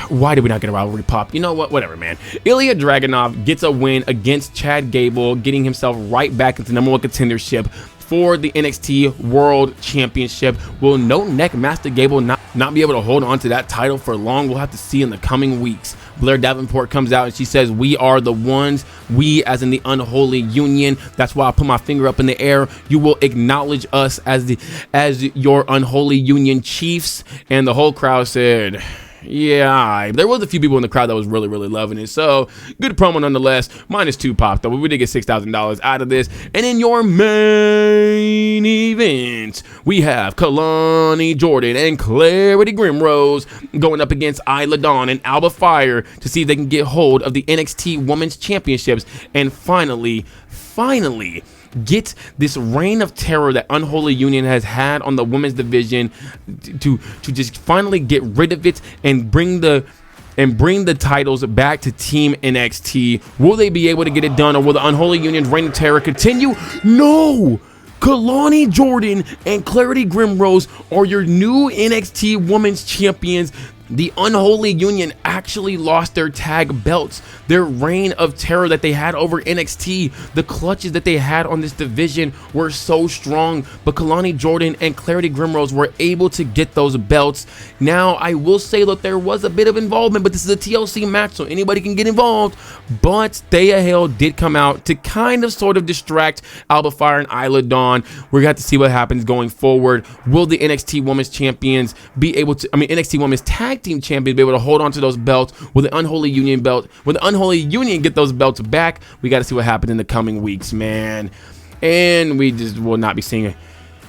Speaker 1: Why did we not get a rivalry pop? You know what? Whatever, man. Ilya Dragunov gets a win against Chad Gable, getting himself right back into #1 contendership for the NXT World Championship. Will No Neck Master Gable not be able to hold on to that title for long? We'll have to see in the coming weeks. Blair Davenport comes out and she says, we are the ones, we as in the Unholy Union. That's why I put my finger up in the air. You will acknowledge us as your Unholy Union chiefs. And the whole crowd said, yeah, there was a few people in the crowd that was really loving it. So good promo nonetheless. -2 pop though, but we did get $6,000 out of this. And in your main event, we have Kelani Jordan and Clarity Grimrose going up against Isla Dawn and Alba Fire to see if they can get hold of the NXT Women's Championships and finally get this reign of terror that Unholy Union has had on the women's division to just finally get rid of it and bring the titles back to Team NXT. Will they be able to get it done, or will the Unholy Union's reign of terror continue? No! Kelani Jordan and Clarity Grimrose are your new NXT Women's Champions. The Unholy Union actually lost their tag belts. Their reign of terror that they had over NXT, the clutches that they had on this division were so strong, but Kelani Jordan and Clarity Grimrose were able to get those belts. Now, I will say that there was a bit of involvement, but this is a TLC match, so anybody can get involved. But Thea Hale did come out to kind of sort of distract Alba Fire and Isla Dawn. We're going to have to see what happens going forward. Will the NXT Women's Champions be able to, NXT Women's Tag Team Champions be able to hold on to those belts? Will the Unholy Union Unholy Union get those belts back? We got to see what happens in the coming weeks, man. And we just will not be seeing it.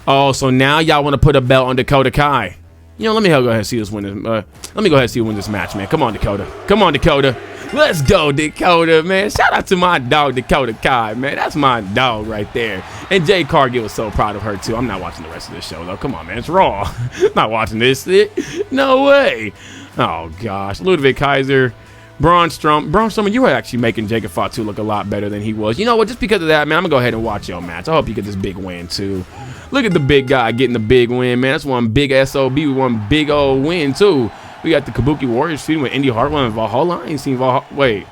Speaker 1: Oh, so now y'all want to put a belt on Dakota Kai. You know, let me go ahead and see this win. Let me go ahead and see who win this match, man. Come on, Dakota. Come on, Dakota. Let's go, Dakota, man. Shout out to my dog, Dakota Kai, man. That's my dog right there. And Jay Cargill was so proud of her, too. I'm not watching the rest of this show, though. Come on, man. It's Raw. Not watching this. No way. Oh, gosh. Ludwig Kaiser. Braun Strowman, you were actually making Jacob Fatu look a lot better than he was. You know what? Just because of that, man, I'm going to go ahead and watch your match. I hope you get this big win, too. Look at the big guy getting the big win, man. That's one big SOB with one big old win, too. We got the Kabuki Warriors feuding with Indy Hartwell and Valhalla. I ain't seen Valhalla. Wait.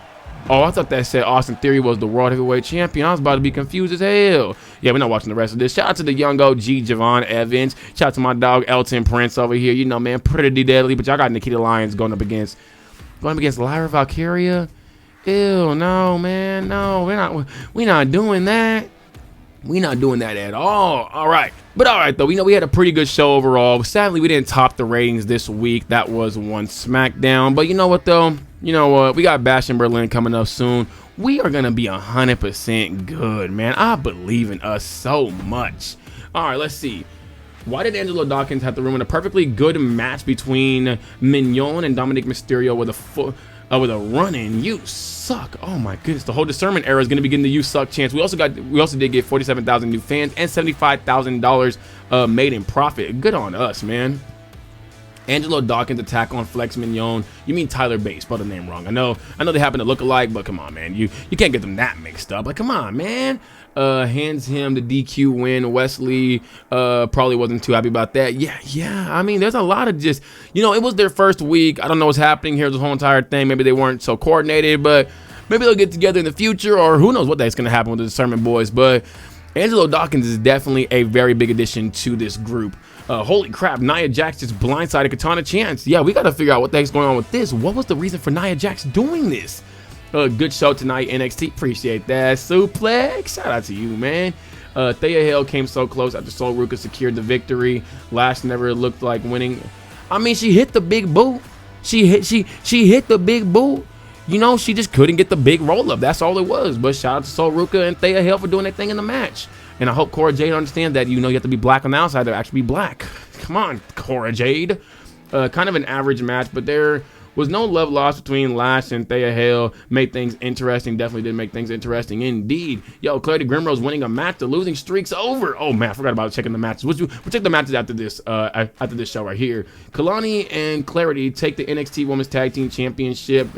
Speaker 1: Oh, I thought that said Austin Theory was the World Heavyweight Champion. I was about to be confused as hell. Yeah, we're not watching the rest of this. Shout out to the young OG Javon Evans. Shout out to my dog Elton Prince over here. You know, man, pretty deadly. But y'all got Nikita Lyons going up against Lyra Valkyria. Ew, no, man, no, we're not doing that. We're not doing that at all. All right. But all right, though, we know we had a pretty good show overall. Sadly, we didn't top the ratings this week. That was one SmackDown. But you know what, though? You know what? We got Bash in Berlin coming up soon. We are going to be 100% good, man. I believe in us so much. All right, let's see. Why did Angelo Dawkins have to ruin a perfectly good match between Mignon and Dominic Mysterio with a run-in? You suck. Oh my goodness. The whole Discernment Era is going to be getting the you suck chance. We also did get 47,000 new fans and $75,000 made in profit. Good on us, man. Angelo Dawkins attack on Flex Mignon. You mean Tyler Bates? Spelled the name wrong. I know they happen to look alike, but come on, man. You can't get them that mixed up. Like, come on, man. Hands him the DQ win. Wesley probably wasn't too happy about that. Yeah. I mean, there's a lot of just, you know, it was their first week. I don't know what's happening here, this whole entire thing. Maybe they weren't so coordinated, but maybe they'll get together in the future, or who knows what that's going to happen with the Discernment boys. But Angelo Dawkins is definitely a very big addition to this group. Holy crap, Nia Jax just blindsided Katana Chance. Yeah, we got to figure out what the heck's going on with this. What was the reason for Nia Jax doing this? Good show tonight, NXT. Appreciate that. Suplex. Shout out to you, man. Thea Hale came so close after Sol Ruka secured the victory. Lash never looked like winning. I mean, she hit the big boot. She hit the big boot. You know, she just couldn't get the big roll up. That's all it was. But shout out to Sol Ruka and Thea Hale for doing that thing in the match. And I hope Cora Jade understands that, you know, you have to be black on the outside to actually be black. Come on, Cora Jade. Kind of an average match, but there was no love lost between Lash and Thea Hale. Made things interesting. Definitely did make things interesting indeed. Yo, Clarity Grimrose winning a match. The losing streak's over. Oh man, I forgot about checking the matches. We'll check the matches after this show right here. Kalani and Clarity take the NXT Women's Tag Team Championship.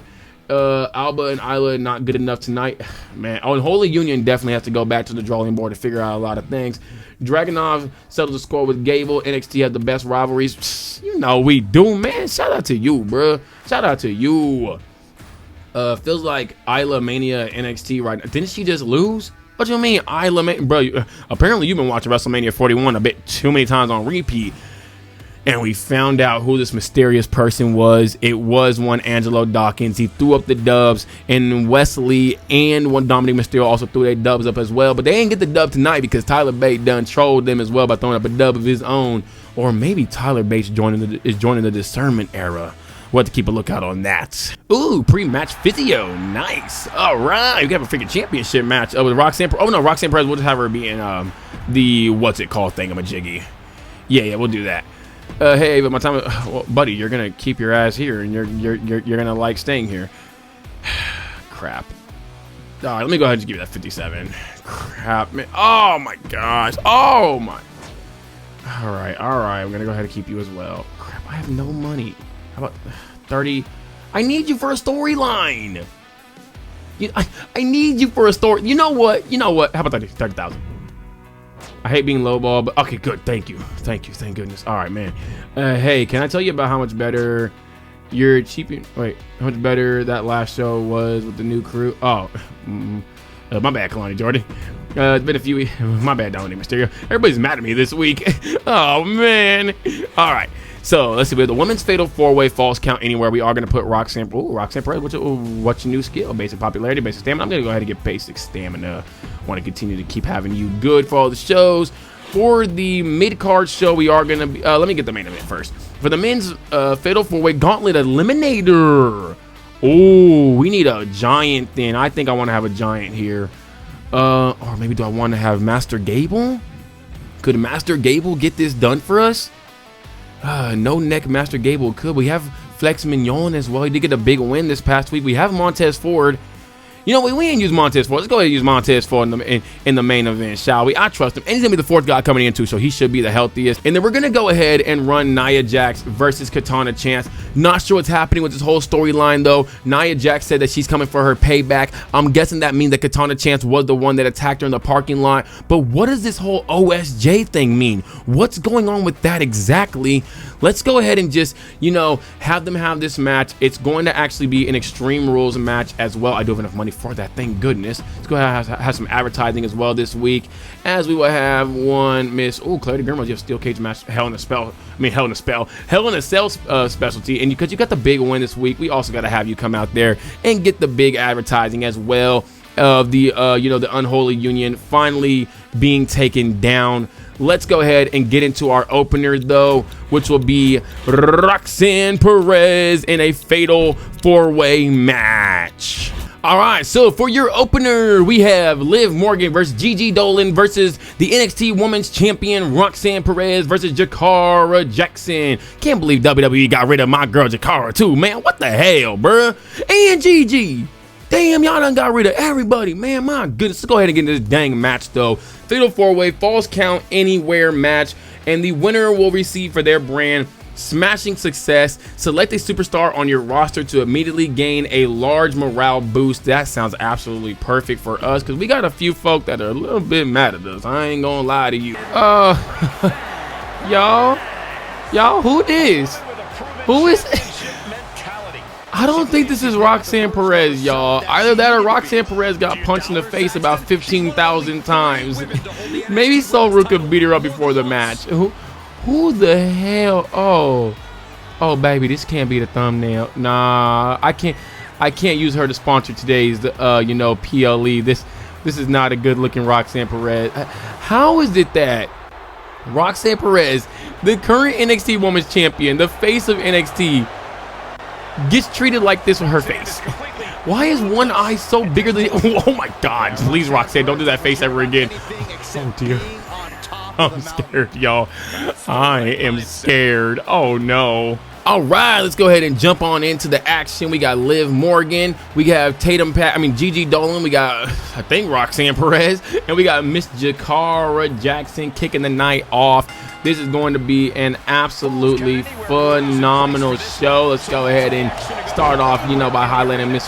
Speaker 1: Alba and Isla not good enough tonight, man. Unholy Union definitely has to go back to the drawing board to figure out a lot of things. Dragunov settled the score with Gable. NXT has the best rivalries. You know we do, man. Shout out to you, bro. Shout out to you. Feels like Isla Mania NXT right now. Didn't she just lose? What do you mean, Isla Mania? Bro, apparently you've been watching WrestleMania 41 a bit too many times on repeat. And we found out who this mysterious person was. It was one Angelo Dawkins. He threw up the dubs, and Wesley and one Dominic Mysterio also threw their dubs up as well. But they didn't get the dub tonight because Tyler Bates done trolled them as well by throwing up a dub of his own. Or maybe Tyler Bates is joining the Discernment Era. We'll have to keep a lookout on that. Ooh, pre-match physio. Nice. All right. We have a freaking championship match with Roxanne. Oh, no, Roxanne Perez. We'll just have her be in the, what's it called, thingamajiggy. Yeah, we'll do that. Hey, but my time, well, buddy, you're gonna keep your ass here, and you're gonna like staying here. Crap. All right, let me go ahead and just give you that 57. Crap, man. Oh my gosh. Oh my. All right. I'm gonna go ahead and keep you as well. Crap, I have no money. How about 30? I need you for a storyline. I need you for a story. You know what? How about 30,000? I hate being lowball, but okay, good. Thank you. Thank goodness. All right, man. Hey, can I tell you about how much better your how much better that last show was with the new crew? Oh, my bad, Kelani Jordan. It's been a few weeks. My bad, Dominic Mysterio. Everybody's mad at me this week. Oh, man. All right. So let's see. We have the women's fatal four-way falls count anywhere. We are going to put Roxanne. Ooh, Roxanne Perez. What's your new skill? Basic popularity, basic stamina. I'm going to go ahead and get basic stamina. Want to continue to keep having you good for all the shows. For the mid-card show, we are going to be. Let me get the main event first. For the men's fatal four-way gauntlet eliminator. Oh, we need a giant then. I think I want to have a giant here. Or maybe do I want to have Master Gable? Could Master Gable get this done for us? No neck Master Gable could. We have Flex Mignon as well. He did get a big win this past week. We have Montez Ford. You know, we ain't use Montez Ford. Let's go ahead and use Montez Ford in the main event, shall we? I trust him. And he's going to be the fourth guy coming in, too, so he should be the healthiest. And then we're going to go ahead and run Nia Jax versus Katana Chance. Not sure what's happening with this whole storyline, though. Nia Jax said that she's coming for her payback. I'm guessing that means that Katana Chance was the one that attacked her in the parking lot. But what does this whole OSJ thing mean? What's going on with that exactly? Let's go ahead and just, you know, have them have this match. It's going to actually be an Extreme Rules match as well. I do have enough money for that, thank goodness. Let's go ahead and have some advertising as well this week, as we will have one Miss Clarity Grimrose. You have Steel Cage match, Hell in a Cell specialty, and because you got the big win this week, we also got to have you come out there and get the big advertising as well of the the Unholy Union finally being taken down. Let's go ahead and get into our opener, though, which will be Roxanne Perez in a fatal 4-way match. All right, so for your opener, we have Liv Morgan versus Gigi Dolan versus the NXT Women's Champion Roxanne Perez versus Jakara Jackson. Can't believe WWE got rid of my girl Jakara too, man. What the hell, bruh? And Gigi. Damn, y'all done got rid of everybody, man. My goodness. Let's go ahead and get into this dang match, though. Fatal 4-way Falls Count Anywhere match, and the winner will receive for their brand Smashing Success. Select a superstar on your roster to immediately gain a large morale boost. That sounds absolutely perfect for us, because we got a few folk that are a little bit mad at us. I ain't gonna lie to you. Y'all, who this? Who is I don't think this is Roxanne Perez, y'all. Either that or Roxanne Perez got punched in the face about 15,000 times. Maybe Sol Ruka beat her up before the match. Who the hell? Oh, baby, this can't be the thumbnail. Nah, I can't use her to sponsor today's, PLE. This is not a good-looking Roxanne Perez. How is it that Roxanne Perez, the current NXT Women's Champion, the face of NXT, gets treated like this with her face? Why is one eye so bigger than oh my god, please Roxanne, don't do that face ever again. Oh dear, I'm scared, y'all. I am scared. Oh no. All right, let's go ahead and jump on into the action. We got Liv Morgan, we have Gigi Dolan, we got, I think, Roxanne Perez, and we got Miss Jakara Jackson kicking the night off. This is going to be an absolutely phenomenal show. Let's go ahead and start off, by highlighting Miss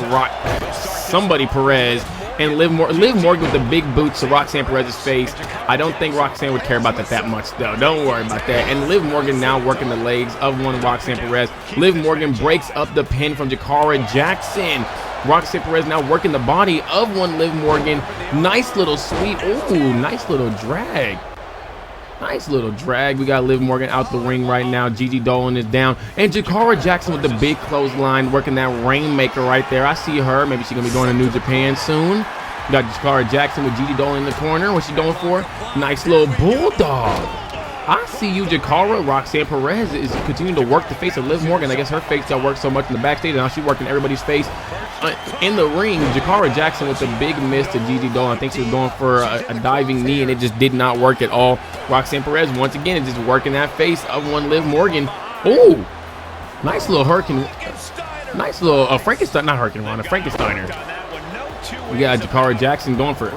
Speaker 1: Perez and Liv Morgan with the big boots to Roxanne Perez's face. I don't think Roxanne would care about that much, though. Don't worry about that. And Liv Morgan now working the legs of one Roxanne Perez. Liv Morgan breaks up the pin from Jakara Jackson. Roxanne Perez now working the body of one Liv Morgan. Nice little sweep. Ooh, nice little drag. Nice little drag. We got Liv Morgan out the ring right now. Gigi Dolan is down. And Jakara Jackson with the big clothesline, working that Rainmaker right there. I see her. Maybe she's going to be going to New Japan soon. We got Jakara Jackson with Gigi Dolan in the corner. What's she going for? Nice little bulldog. I see you, Jakara. Roxanne Perez is continuing to work the face of Liv Morgan. I guess her face got worked so much in the backstage, and now she's working everybody's face in the ring. Jakara Jackson with the big miss to Gigi Dolan. I think she was going for a diving knee, and it just did not work at all. Roxanne Perez, once again, is just working that face of one Liv Morgan. Ooh, nice little hurricane. Nice little Frankenstein, not Hurricane Rana, Frankensteiner. We got Jakara Jackson going for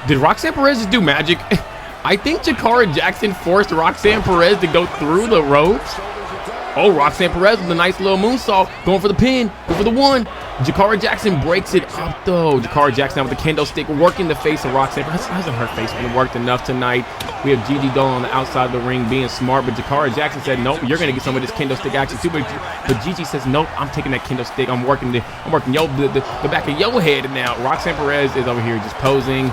Speaker 1: did Roxanne Perez just do magic? I think Jakara Jackson forced Roxanne Perez to go through the ropes. Oh, Roxanne Perez with a nice little moonsault, going for the pin, going for the one. Jakara Jackson breaks it up, though. Jakara Jackson now with the kendo stick, working the face of Roxanne. Hasn't her face been worked enough tonight? We have Gigi Dolan on the outside of the ring being smart, but Jakara Jackson said, nope, you're going to get some of this kendo stick action too. But Gigi says, nope, I'm taking that kendo stick. I'm working the back of your head now. Roxanne Perez is over here just posing.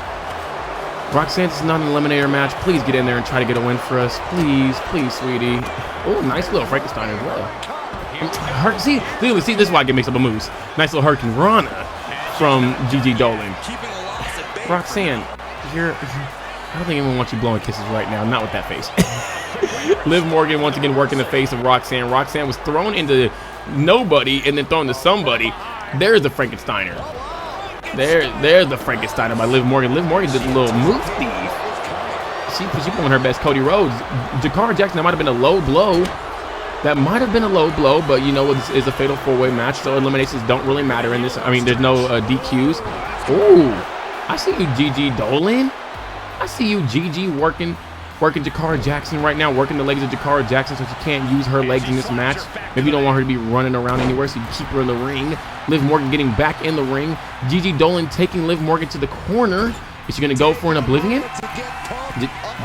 Speaker 1: Roxanne, this is not an eliminator match. Please get in there and try to get a win for us. Please, please, sweetie. Oh, nice little Frankenstein as well. See, this is why I get mixed up a moose. Nice little Hurricane Rana from Gigi Dolan. Roxanne, I don't think anyone wants you blowing kisses right now. Not with that face. Liv Morgan once again working the face of Roxanne. Roxanne was thrown into nobody and then thrown to somebody. There's the Frankensteiner. There's the Frankensteiner by Liv Morgan. Liv Morgan did a little move thief. She pulling her best Cody Rhodes. Jakara Jackson, that might have been a low blow. That might have been a low blow, but you know, this is a fatal 4-way match, so eliminations don't really matter in this. I mean, there's no DQs. Ooh, I see you, Gigi Dolan. I see you, Gigi, working Jakara Jackson right now, working the legs of Jakara Jackson so she can't use her legs in this match. Maybe you don't want her to be running around anywhere, so you keep her in the ring. Liv Morgan getting back in the ring. Gigi Dolan taking Liv Morgan to the corner. Is she going to go for an Oblivion?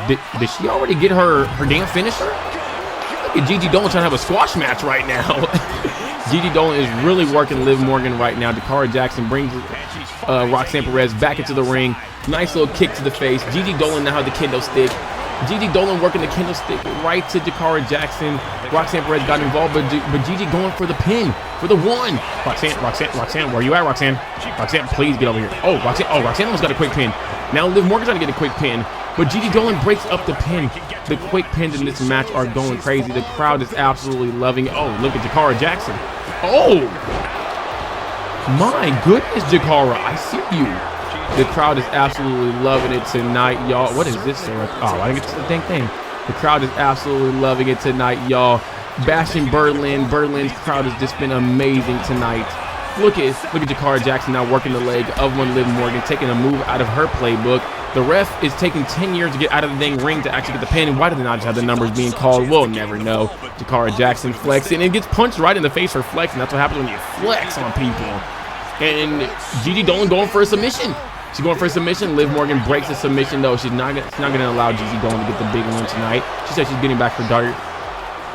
Speaker 1: Did she already get her damn finisher? Look at Gigi Dolan trying to have a squash match right now. Gigi Dolan is really working Liv Morgan right now. Jakara Jackson brings Roxanne Perez back into the ring. Nice little kick to the face. Gigi Dolan now has the kendo stick. Gigi Dolan working the kendo stick right to Jakara Jackson. Roxanne Perez got involved, but Gigi going for the pin, for the one. Roxanne, where you at, Roxanne? Roxanne, please get over here. Oh, Roxanne almost got a quick pin. Now Liv Morgan trying to get a quick pin, but Gigi Dolan breaks up the pin. The quick pins in this match are going crazy. The crowd is absolutely loving it. Oh, look at Jakara Jackson. Oh, my goodness, Jakara, I see you. The crowd is absolutely loving it tonight, y'all. What is this, sir? Oh, I didn't get to the dang thing. The crowd is absolutely loving it tonight, y'all. Bashing Berlin. Berlin's crowd has just been amazing tonight. Look at Jakara Jackson now working the leg of one Liv Morgan, taking a move out of her playbook. The ref is taking 10 years to get out of the dang ring to actually get the pin. Why did they not just have the numbers being called? We'll never know. Jakara Jackson flexing and gets punched right in the face for flexing. That's what happens when you flex on people. And Gigi Dolan going for a submission. She's going for a submission. Liv Morgan breaks the submission though. She's not gonna allow Gigi Dolan to get the big win tonight. She said she's getting back her dirty.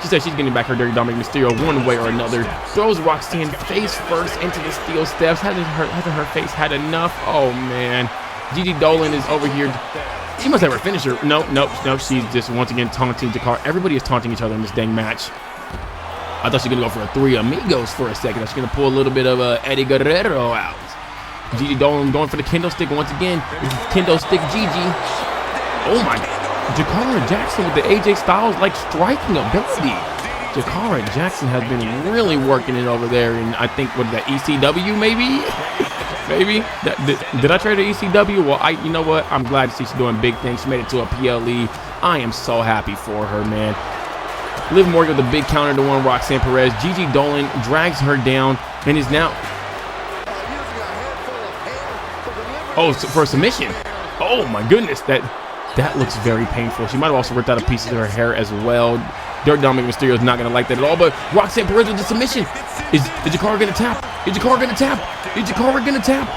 Speaker 1: She said she's getting back her dirty Dominic Mysterio one way or another. Throws Roxanne face first into the steel steps. Hasn't her face had enough? Oh man. Gigi Dolan is over here. She must have her finisher. Nope. She's just once again taunting Jakara. Everybody is taunting each other in this dang match. I thought she was gonna go for a Three Amigos for a second. She's gonna pull a little bit of Eddie Guerrero out. Gigi Dolan going for the kendo stick once again. This is kendo stick Gigi. Oh my God. Jakara Jackson with the AJ Styles like striking ability. Jakara Jackson has been really working it over there, and I think what is that, ECW maybe? Maybe. Did I trade her ECW? Well, you know what? I'm glad to see she's doing big things. She made it to a PLE. I am so happy for her, man. Liv Morgan with a big counter to one Roxanne Perez. Gigi Dolan drags her down and is now. Oh, for a submission. Oh my goodness, that looks very painful. She might have also ripped out a piece of her hair as well. Dirty Dominic Mysterio is not going to like that at all, but Roxanne Perez with the submission. Is Jakara going to tap? Is Jakara going to tap? Is Jakara going to tap?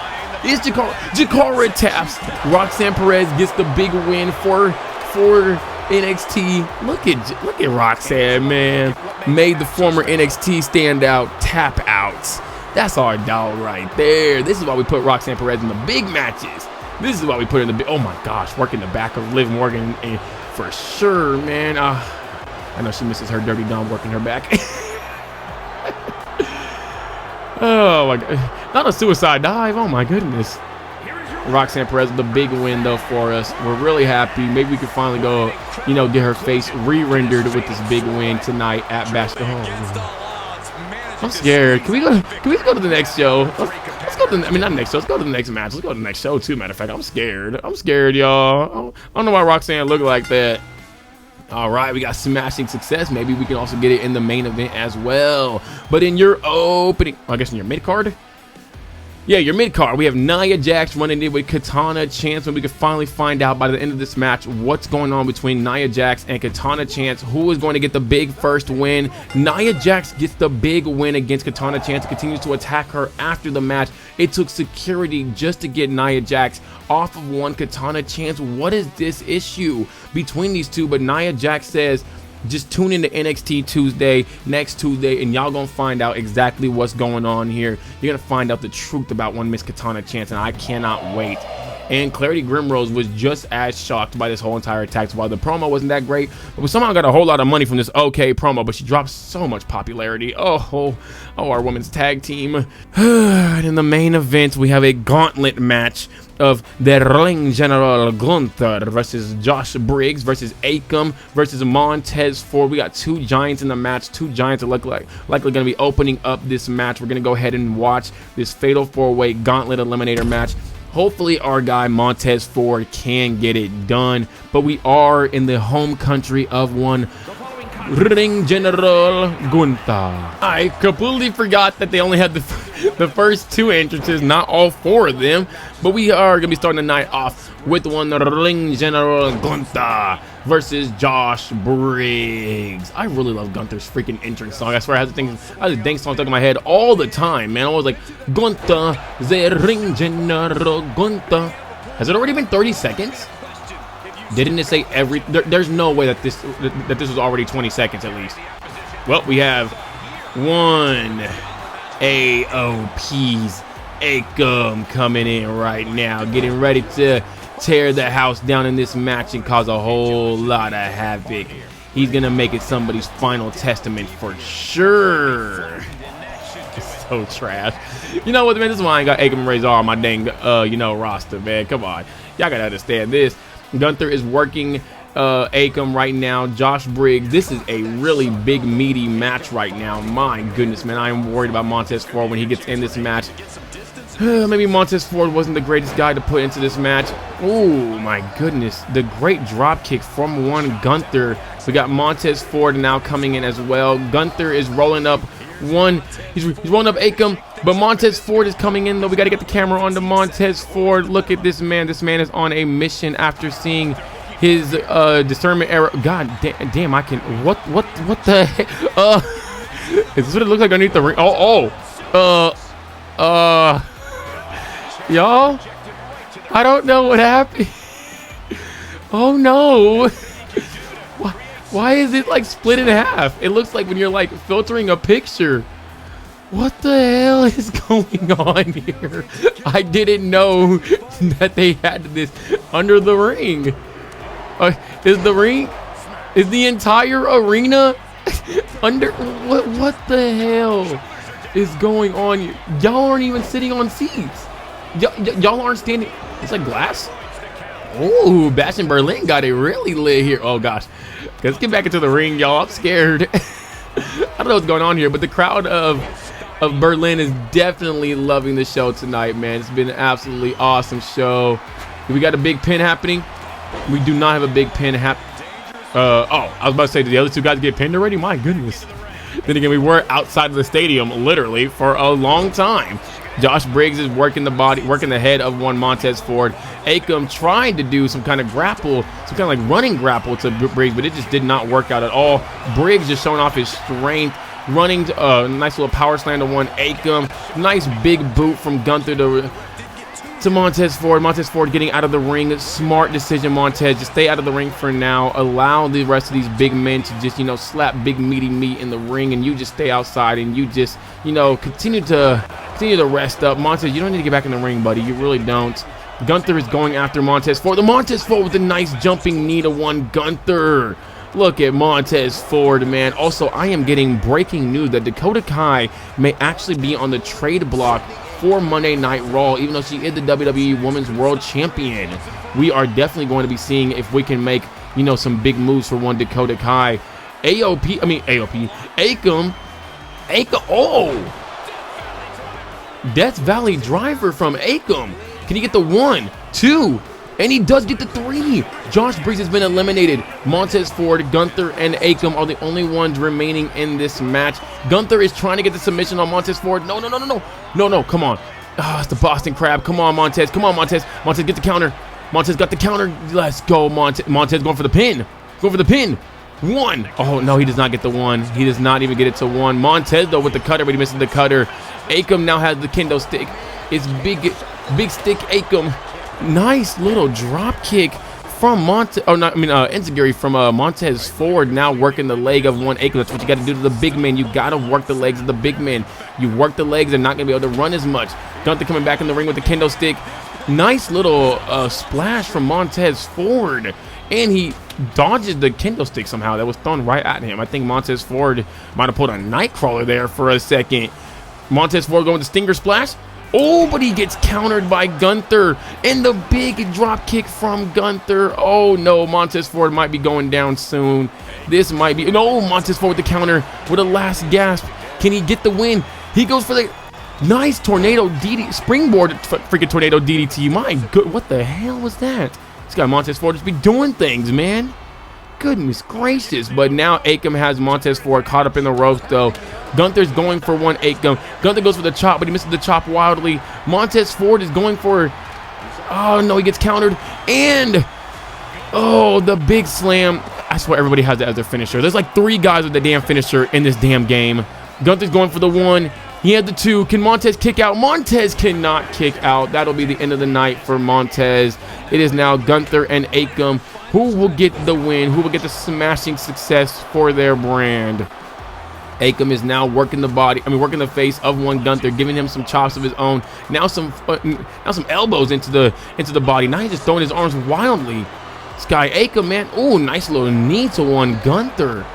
Speaker 1: Is Jakara taps. Roxanne Perez gets the big win for NXT. Look at Roxanne, man. Made the former NXT standout tap out. That's our dog right there. This is why we put Roxanne Perez in the big matches. This is why we put her in the big. Oh my gosh, working the back of Liv Morgan for sure, man. I know she misses her Dirty Dom working her back. Oh my God, not a suicide dive. Oh my goodness. Roxanne Perez with the big win though for us. We're really happy. Maybe we can finally go, get her face re-rendered with this big win tonight at Bash. Oh, I'm scared. Can we go to the next show? Let's go to the, not next show. Let's go to the next match. Let's go to the next show too. Matter of fact, I'm scared. I'm scared, y'all. I don't know why Roxanne look like that. All right, we got smashing success. Maybe we can also get it in the main event as well. But in your opening, I guess in your mid card. Yeah, your mid card, we have Nia Jax running in with Katana Chance, and we can finally find out by the end of this match what's going on between Nia Jax and Katana Chance. Who is going to get the big first win? Nia Jax gets the big win against Katana Chance and continues to attack her after the match. It took security just to get Nia Jax off of one Katana Chance. What is this issue between these two? But Nia Jax says, just tune into NXT Tuesday, next Tuesday, and y'all gonna find out exactly what's going on here. You're gonna find out the truth about one Miss Katana Chance, and I cannot wait. And Clarity Grimrose was just as shocked by this whole entire attack. While the promo wasn't that great, but we somehow got a whole lot of money from this okay promo, but she dropped so much popularity. Oh, our women's tag team. And in the main event, we have a gauntlet match of the Ring General Gunther versus Josh Briggs versus Akam versus Montez Ford. We got two giants in the match. Two giants are likely going to be opening up this match. We're going to go ahead and watch this fatal 4-way gauntlet eliminator match. Hopefully our guy Montez Ford can get it done, but we are in the home country of one Ring General Gunther. I completely forgot that they only had the first 2 entrances, not all 4 of them. But we are going to be starting the night off with one Ring General Gunther versus Josh Briggs. I really love Gunther's freaking entrance song. I swear I have the dang song stuck in my head all the time, man. I was like, Gunther, the Ring General Gunther. Has it already been 30 seconds? Didn't it say every... There's no way that this was already 20 seconds at least. Well, we have one AOP's Akam coming in right now, getting ready to tear the house down in this match and cause a whole lot of havoc. He's going to make it somebody's final testament for sure. It's so trash. You know what, man? This is why I ain't got Akam and Razor on my dang, roster, man. Come on. Y'all got to understand this. Gunther is working Akam right now. Josh Briggs. This is a really big, meaty match right now. My goodness, man. I am worried about Montez Ford when he gets in this match. Maybe Montez Ford wasn't the greatest guy to put into this match. Oh, my goodness. The great drop kick from one Gunther. We got Montez Ford now coming in as well. Gunther is rolling up one. He's rolling up Akam. But Montez Ford is coming in, though. We got to get the camera on to Montez Ford. Look at this man. This man is on a mission after seeing his Discernment Era. God damn, I can... What the heck? Is this what it looks like underneath the ring? Y'all? I don't know what happened. Oh, no. Why is it, like, split in half? It looks like when you're, like, filtering a picture. What the hell is going on here? I didn't know that they had this under the ring. Is the entire arena under? What the hell is going on here? Y'all aren't even sitting on seats. Y'all aren't standing. It's like glass. Oh, Bash in Berlin got it really lit here. Oh gosh, let's get back into the ring, y'all. I'm scared. I don't know what's going on here, but the crowd of Berlin is definitely loving the show tonight, man. It's been an absolutely awesome show. We got a big pin happening. We do not have a big pin I was about to say, did the other 2 guys get pinned already? My goodness. Then again, we were outside of the stadium literally for a long time. Josh Briggs is working the head of one Montez Ford. Akam trying to do some kind of grapple, some kind of like running grapple to Briggs, but it just did not work out at all. Briggs just showing off his strength, running nice little power slam to one Akam. Nice big boot from Gunther to Montez Ford. Montez Ford getting out of the ring. Smart decision, Montez. Just stay out of the ring for now. Allow the rest of these big men to just, slap big meaty meat in the ring, and you just stay outside and you just, continue to rest up. Montez, you don't need to get back in the ring, buddy. You really don't. Gunther is going after Montez Ford. The Montez Ford with a nice jumping knee to one Gunther. Look at Montez Ford, man. Also, I am getting breaking news that Dakota Kai may actually be on the trade block for Monday Night Raw, even though she is the WWE Women's World Champion. We are definitely going to be seeing if we can make, some big moves for one Dakota Kai. Akam. Oh! Death Valley Driver from Akam. Can he get the 1, 2? And he does get the 3. Josh Briggs has been eliminated. Montez Ford, Gunther, and Akam are the only ones remaining in this match. Gunther is trying to get the submission on Montez Ford. No, come on. It's the Boston Crab. Come on, Montez. Montez, get the counter. Montez got the counter. Let's go, Montez. Montez going for the pin. 1. Oh, no, he does not get the 1. He does not even get it to 1. Montez, though, with the cutter, but he misses the cutter. Akam now has the kendo stick. It's big stick Akam. Nice little drop kick from Enziguri from Montez Ford, now working the leg of one Akam. That's what you got to do to the big men. You got to work the legs of the big men. You work the legs, they're not going to be able to run as much. Gunther coming back in the ring with the kendo stick. Nice little splash from Montez Ford. And he dodges the kendo stick somehow that was thrown right at him. I think Montez Ford might have pulled a Nightcrawler there for a second. Montez Ford going with the Stinger Splash. Oh, but he gets countered by Gunther. And the big drop kick from Gunther. Oh, no. Montez Ford might be going down soon. This might be... No, Montez Ford with the counter with a last gasp. Can he get the win? He goes for the... Nice tornado DDT. Springboard freaking tornado DDT. My good... What the hell was that? This guy Montez Ford just be doing things, man. Goodness gracious. But now Akam has Montez Ford caught up in the ropes, though. Gunther's going for one Akam. Gunther goes for the chop, but he misses the chop wildly. Montez Ford is going for... Oh, no, he gets countered. And... Oh, the big slam. I swear everybody has that as their finisher. There's like 3 guys with the damn finisher in this damn game. Gunther's going for the 1. He had the 2. Can Montez kick out? Montez cannot kick out. That'll be the end of the night for Montez. It is now Gunther and Akam who will get the win, who will get the smashing success for their brand. Akam is now working working the face of one Gunther, giving him some chops of his own. Now some elbows into the body. Now he's just throwing his arms wildly. This guy Akam, man, ooh, nice little knee to one Gunther.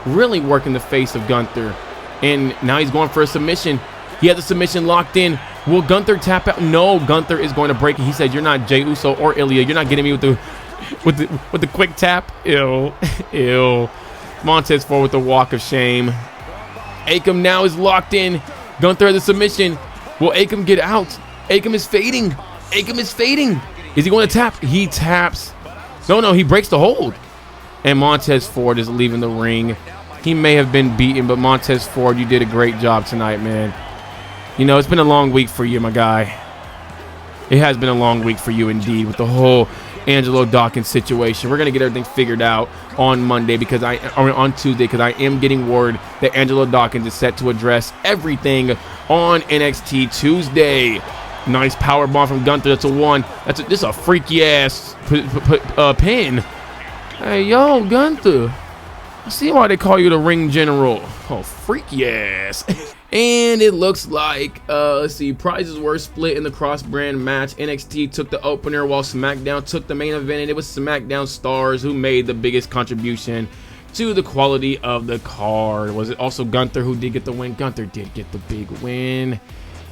Speaker 1: Really working the face of Gunther. And now he's going for a submission. He has the submission locked in. Will Gunther tap out? No, Gunther is going to break it. He said, "You're not Jey Uso or Ilya. You're not getting me with the quick tap." Ew, ew. Montez Ford with the walk of shame. Akam now is locked in. Gunther has a submission. Will Akam get out? Akam is fading. Akam is fading. Is he going to tap? He taps. No, he breaks the hold. And Montez Ford is leaving the ring. He may have been beaten, but Montez Ford, you did a great job tonight, man. You know, it's been a long week for you, my guy. It has been a long week for you indeed with the whole Angelo Dawkins situation. We're going to get everything figured out on Monday on Tuesday, because I am getting word that Angelo Dawkins is set to address everything on NXT Tuesday. Nice power bomb from Gunther. That's a 1. This is a freaky ass pin. Hey, yo, Gunther. I see why they call you the ring general. Oh, freaky ass. And it looks like, let's see, prizes were split in the cross-brand match. NXT took the opener while SmackDown took the main event, and it was SmackDown stars who made the biggest contribution to the quality of the card. Was it also Gunther who did get the win? Gunther did get the big win.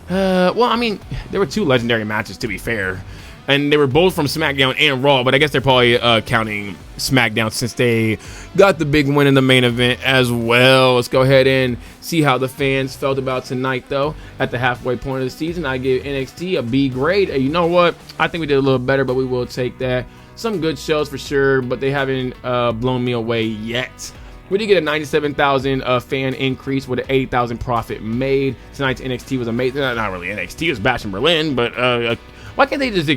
Speaker 1: Well, I mean, there were 2 legendary matches, to be fair. And they were both from SmackDown and Raw, but I guess they're probably counting SmackDown since they got the big win in the main event as well. Let's go ahead and see how the fans felt about tonight, though. At the halfway point of the season, I give NXT a B grade. You know what? I think we did a little better, but we will take that. Some good shows for sure, but they haven't blown me away yet. We did get a 97,000 fan increase with an 80,000 profit made. Tonight's NXT was amazing. Not really NXT, it was Bash in Berlin, but why can't they just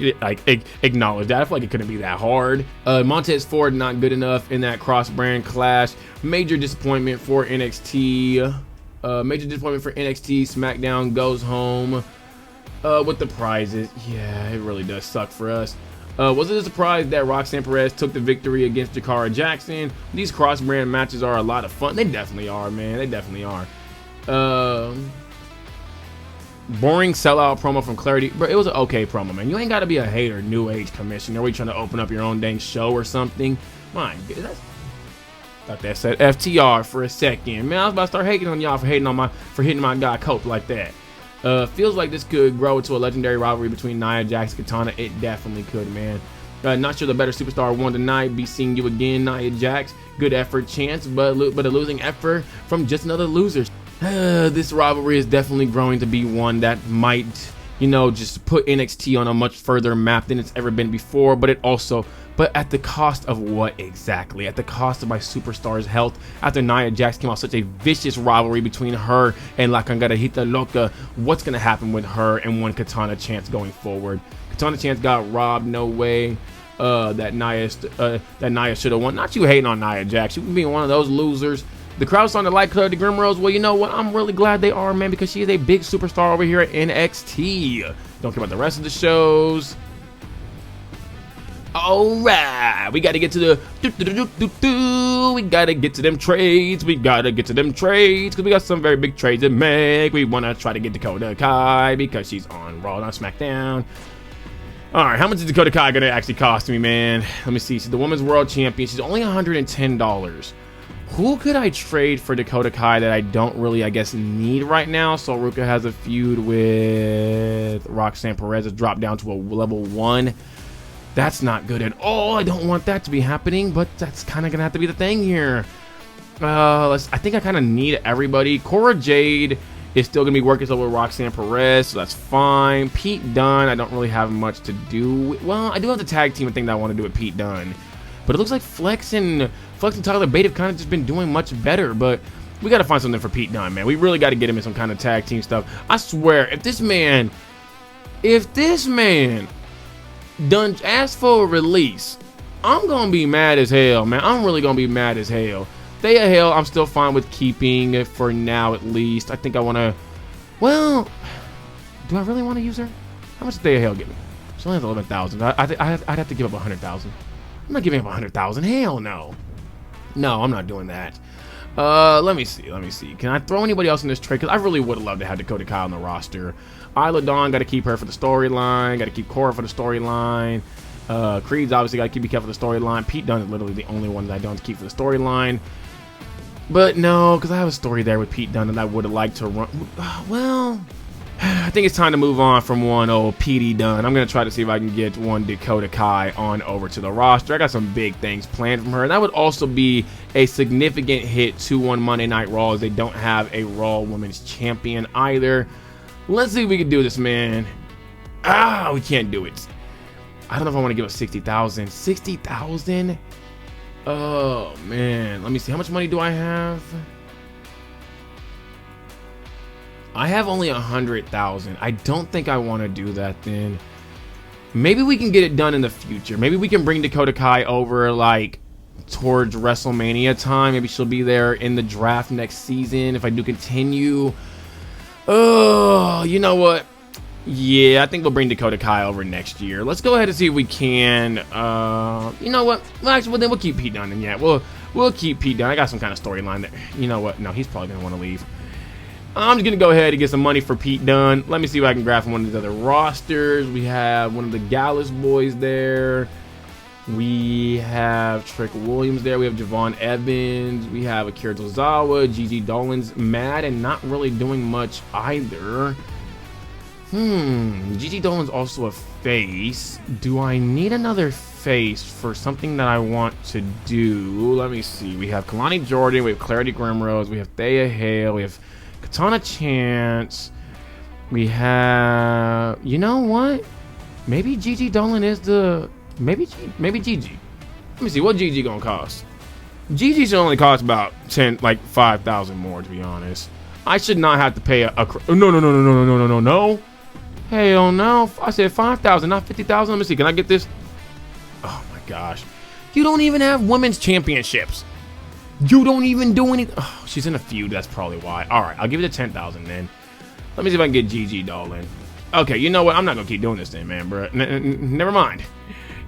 Speaker 1: acknowledge that? I feel like it couldn't be that hard. Montez Ford not good enough in that cross-brand clash. Major disappointment for NXT. SmackDown goes home with the prizes. Yeah, it really does suck for us. Was it a surprise that Roxanne Perez took the victory against Jakara Jackson? These cross-brand matches are a lot of fun. They definitely are, man. They definitely are. Boring sellout promo from Clarity, but it was an okay promo, man. You ain't got to be a hater, New Age commissioner. Are we trying to open up your own dang show or something? My goodness. Thought that said FTR for a second, man. I was about to start hating on y'all for hitting my guy Cope like that. Feels like this could grow into a legendary rivalry between Nia Jax and Katana. It definitely could, man. Not sure the better superstar won tonight. Be seeing you again, Nia Jax. Good effort, chance, but a losing effort from just another loser. This rivalry is definitely growing to be one that might, just put NXT on a much further map than it's ever been before. But at the cost of what exactly? At the cost of my superstar's health. After Nia Jax came out, such a vicious rivalry between her and La Cangarajita Loca. What's gonna happen with her and one Katana Chance going forward? Katana Chance got robbed. No way. That Nia should have won. Not you hating on Nia Jax. You being one of those losers. The crowd's starting to like her, the Grimrose. Well, you know what? I'm really glad they are, man, because she is a big superstar over here at NXT. Don't care about the rest of the shows. All right, we got to get to the we got to get to them trades. Because we got some very big trades to make. We want to try to get Dakota Kai because she's on Raw, not SmackDown. All right, how much is Dakota Kai going to actually cost me, man? Let me see. She's the Women's World Champion. She's only $110. Who could I trade for Dakota Kai that I don't really, I guess, need right now? So Ruka has a feud with Roxanne Perez. It's dropped down to a level 1. That's not good at all. I don't want that to be happening, but that's kind of going to have to be the thing here. I think I kind of need everybody. Cora Jade is still going to be working with Roxanne Perez, so that's fine. Pete Dunne, I don't really have much to do. Well, I do have the tag team thing that I want to do with Pete Dunne. But it looks like Flex and Flex and Tyler Bate have kind of just been doing much better, but we got to find something for Pete Dunne, man. We really got to get him in some kind of tag team stuff. I swear, if this man done asked for a release, I'm going to be mad as hell, man. I'm really going to be mad as hell. Thea Hale, I'm still fine with keeping for now, at least. I think I want to, well, do I really want to use her? How much did Thea Hale give me? She only has 11,000. I'd have to give up 100,000. I'm not giving up 100,000. Hell no. No, I'm not doing that. Let me see. Can I throw anybody else in this trade? Because I really would have loved to have Dakota Kai on the roster. Isla Dawn, got to keep her for the storyline. Got to keep Cora for the storyline. Creed's obviously got to keep for the storyline. Pete Dunne is literally the only one that I don't keep for the storyline. But no, because I have a story there with Pete Dunne that I would have liked to run. Well, I think it's time to move on from one old PD Dunne. I'm going to try to see if I can get one Dakota Kai on over to the roster. I got some big things planned from her. That would also be a significant hit to one Monday Night Raw, as they don't have a Raw Women's Champion either. Let's see if we can do this, man. We can't do it. I don't know if I want to give up 60,000. 60,000? Oh, man. Let me see. How much money do I have? I have only 100,000. I don't think I want to do that then. Maybe we can get it done in the future. Maybe we can bring Dakota Kai over, like, towards WrestleMania time. Maybe she'll be there in the draft next season if I do continue. Oh, you know what? Yeah, I think we'll bring Dakota Kai over next year. Let's go ahead and see if we can. You know what? Well, actually, then we'll keep Pete Dunne. And yeah, we'll keep Pete Dunne. I got some kind of storyline there. You know what? No, he's probably gonna want to leave. I'm just gonna go ahead and get some money for Pete Dunne. Let me see if I can grab from one of these other rosters. We have one of the Gallus boys there. We have Trick Williams there. We have Javon Evans. We have Akira Tozawa. Gigi Dolan's mad and not really doing much either. Gigi Dolan's also a face. Do I need another face for something that I want to do? Let me see. We have Kelani Jordan. We have Clarity Grimrose. We have Thea Hale. We have Katana Chance. We have... You know what? Maybe Gigi Dolan is the... Maybe Gigi. Let me see. What Gigi gonna cost? Gigi should only cost about 5,000 more, to be honest. I should not have to pay no. Hell no. I said 5,000, not 50,000. Let me see. Can I get this? Oh my gosh. You don't even have women's championships. You don't even do anything. Oh, she's in a feud. That's probably why. All right. I'll give it a 10,000 then. Let me see if I can get Gigi Dolan. Okay. You know what? I'm not going to keep doing this then, man, bro. Never mind.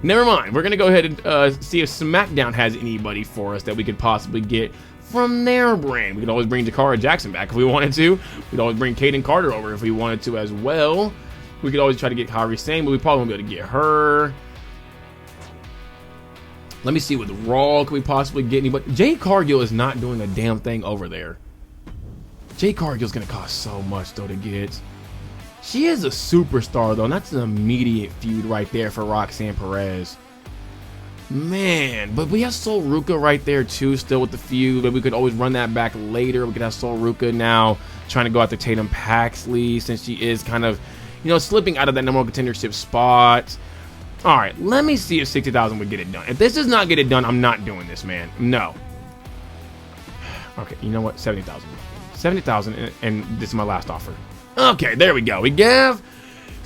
Speaker 1: Never mind. We're going to go ahead and see if SmackDown has anybody for us that we could possibly get from their brand. We could always bring Dakara Jackson back if we wanted to. We'd always bring Kaden Carter over if we wanted to as well. We could always try to get Kairi Sane, but we probably won't be able to get her. Let me see with Raw. Can we possibly get anybody? Jade Cargill is not doing a damn thing over there. Jade Cargill's going to cost so much, though, to get. She is a superstar, though, and that's an immediate feud right there for Roxanne Perez. Man, but we have Sol Ruka right there, too, still with the feud. But we could always run that back later. We could have Sol Ruka now trying to go after Tatum Paxley, since she is kind of, you know, slipping out of that number one contendership spot. All right, let me see if 60,000 would get it done. If this does not get it done, I'm not doing this, man. No. Okay, you know what? 70,000. 70,000, and this is my last offer. Okay, there we go. We have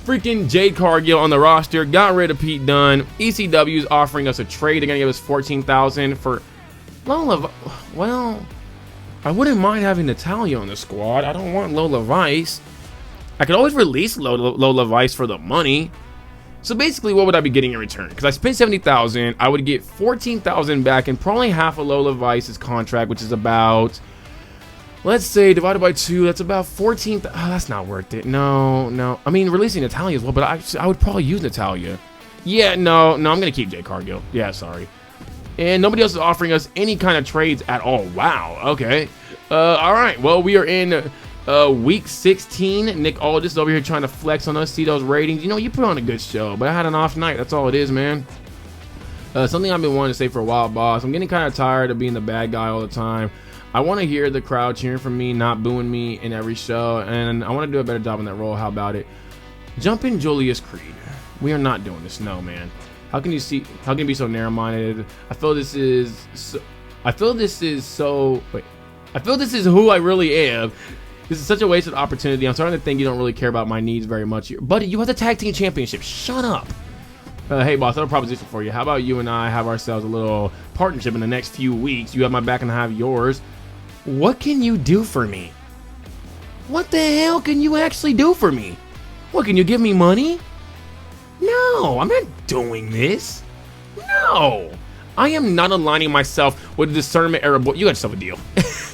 Speaker 1: freaking Jade Cargill on the roster. Got rid of Pete Dunne. ECW is offering us a trade. They're going to give us 14,000 for Lola. Well, I wouldn't mind having Natalya on the squad. I don't want Lola Vice. I could always release Lola Vice for the money. So basically, what would I be getting in return? Because I spent 70,000, I would get 14,000 back, and probably half of Lola Vice's contract, which is about, let's say, divided by 2, that's about 14. Oh, that's not worth it. No. I mean, releasing Natalya as well, but I would probably use Natalya. Yeah, no, I'm gonna keep Jade Cargill. Yeah, sorry. And nobody else is offering us any kind of trades at all. Wow. Okay. All right. Well, we are in week 16. Nick Aldis is over here trying to flex on us, see those ratings. You know, you put on a good show, but I had an off night. That's all it is, man. Something I've been wanting to say for a while, boss. I'm getting kind of tired of being the bad guy all the time. I want to hear the crowd cheering for me, not booing me in every show, and I want to do a better job in that role. How about it? Jump in Julius Creed. We are not doing this. No, man. How can you be so narrow-minded? I I feel this is so... Wait. I feel this is who I really am. This is such a wasted opportunity. I'm starting to think you don't really care about my needs very much. Buddy, you have the tag team championship. Shut up. Hey, boss, I have a proposition for you. How about you and I have ourselves a little partnership in the next few weeks? You have my back and I have yours. What can you do for me? What the hell can you actually do for me? What, can you give me money? No, I'm not doing this. No. I am not aligning myself with the Discernment Era boy. You got yourself a deal.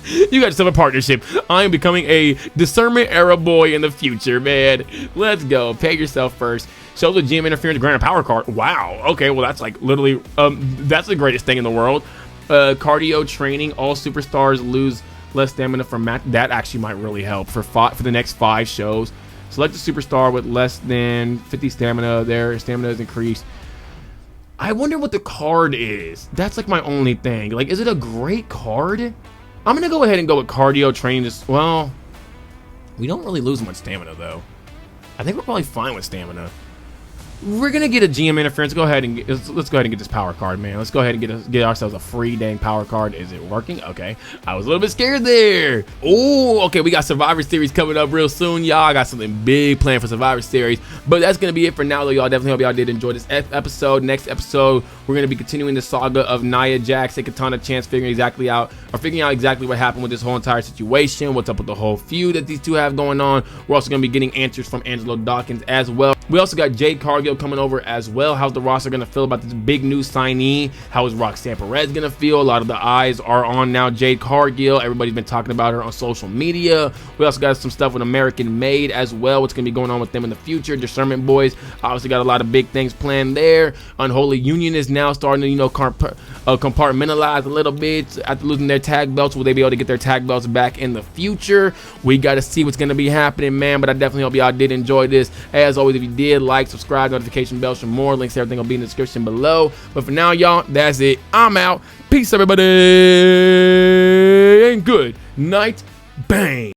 Speaker 1: You got yourself a partnership. I am becoming a Discernment Era boy in the future, man. Let's go. Pay yourself first. Show the GM interference, grant a power card. Wow. Okay, well, that's like literally, that's the greatest thing in the world. Cardio training. All superstars lose less stamina from match. That actually might really help for the next 5 shows. Select a superstar with less than 50 stamina. Their stamina is increased. I wonder what the card is. That's like my only thing. Like, is it a great card? I'm gonna go ahead and go with cardio training. Well, we don't really lose much stamina though. I think we're probably fine with stamina. We're gonna get a GM interference. Let's go ahead and get this power card, man. Let's go ahead and get ourselves a free dang power card. Is it working? Okay, I was a little bit scared there. Oh, okay, we got Survivor Series coming up real soon, y'all. I got something big planned for Survivor Series, but that's gonna be it for now, though. Y'all definitely hope y'all did enjoy this episode. Next episode, we're gonna be continuing the saga of Nia Jax and Katana Chance figuring out exactly what happened with this whole entire situation. What's up with the whole feud that these two have going on? We're also gonna be getting answers from Angelo Dawkins as well. We also got Jade Cargill coming over as well. How's the roster gonna feel about this big new signee? How is Roxanne Perez gonna feel? A lot of the eyes are on now Jade Cargill. Everybody's been talking about her on social media. We also got some stuff with American Made as well. What's gonna be going on with them in the future? Discernment Boys obviously got a lot of big things planned there. Unholy Union is now starting to, you know, compartmentalize a little bit after losing their tag belts. Will they be able to get their tag belts back in the future? We got to see what's gonna be happening, man. But I definitely hope y'all did enjoy this. As always, if you did, like, subscribe, notification bells for more. Links to everything will be in the description below. But for now, y'all, that's it. I'm out. Peace, everybody, and good night. Bang.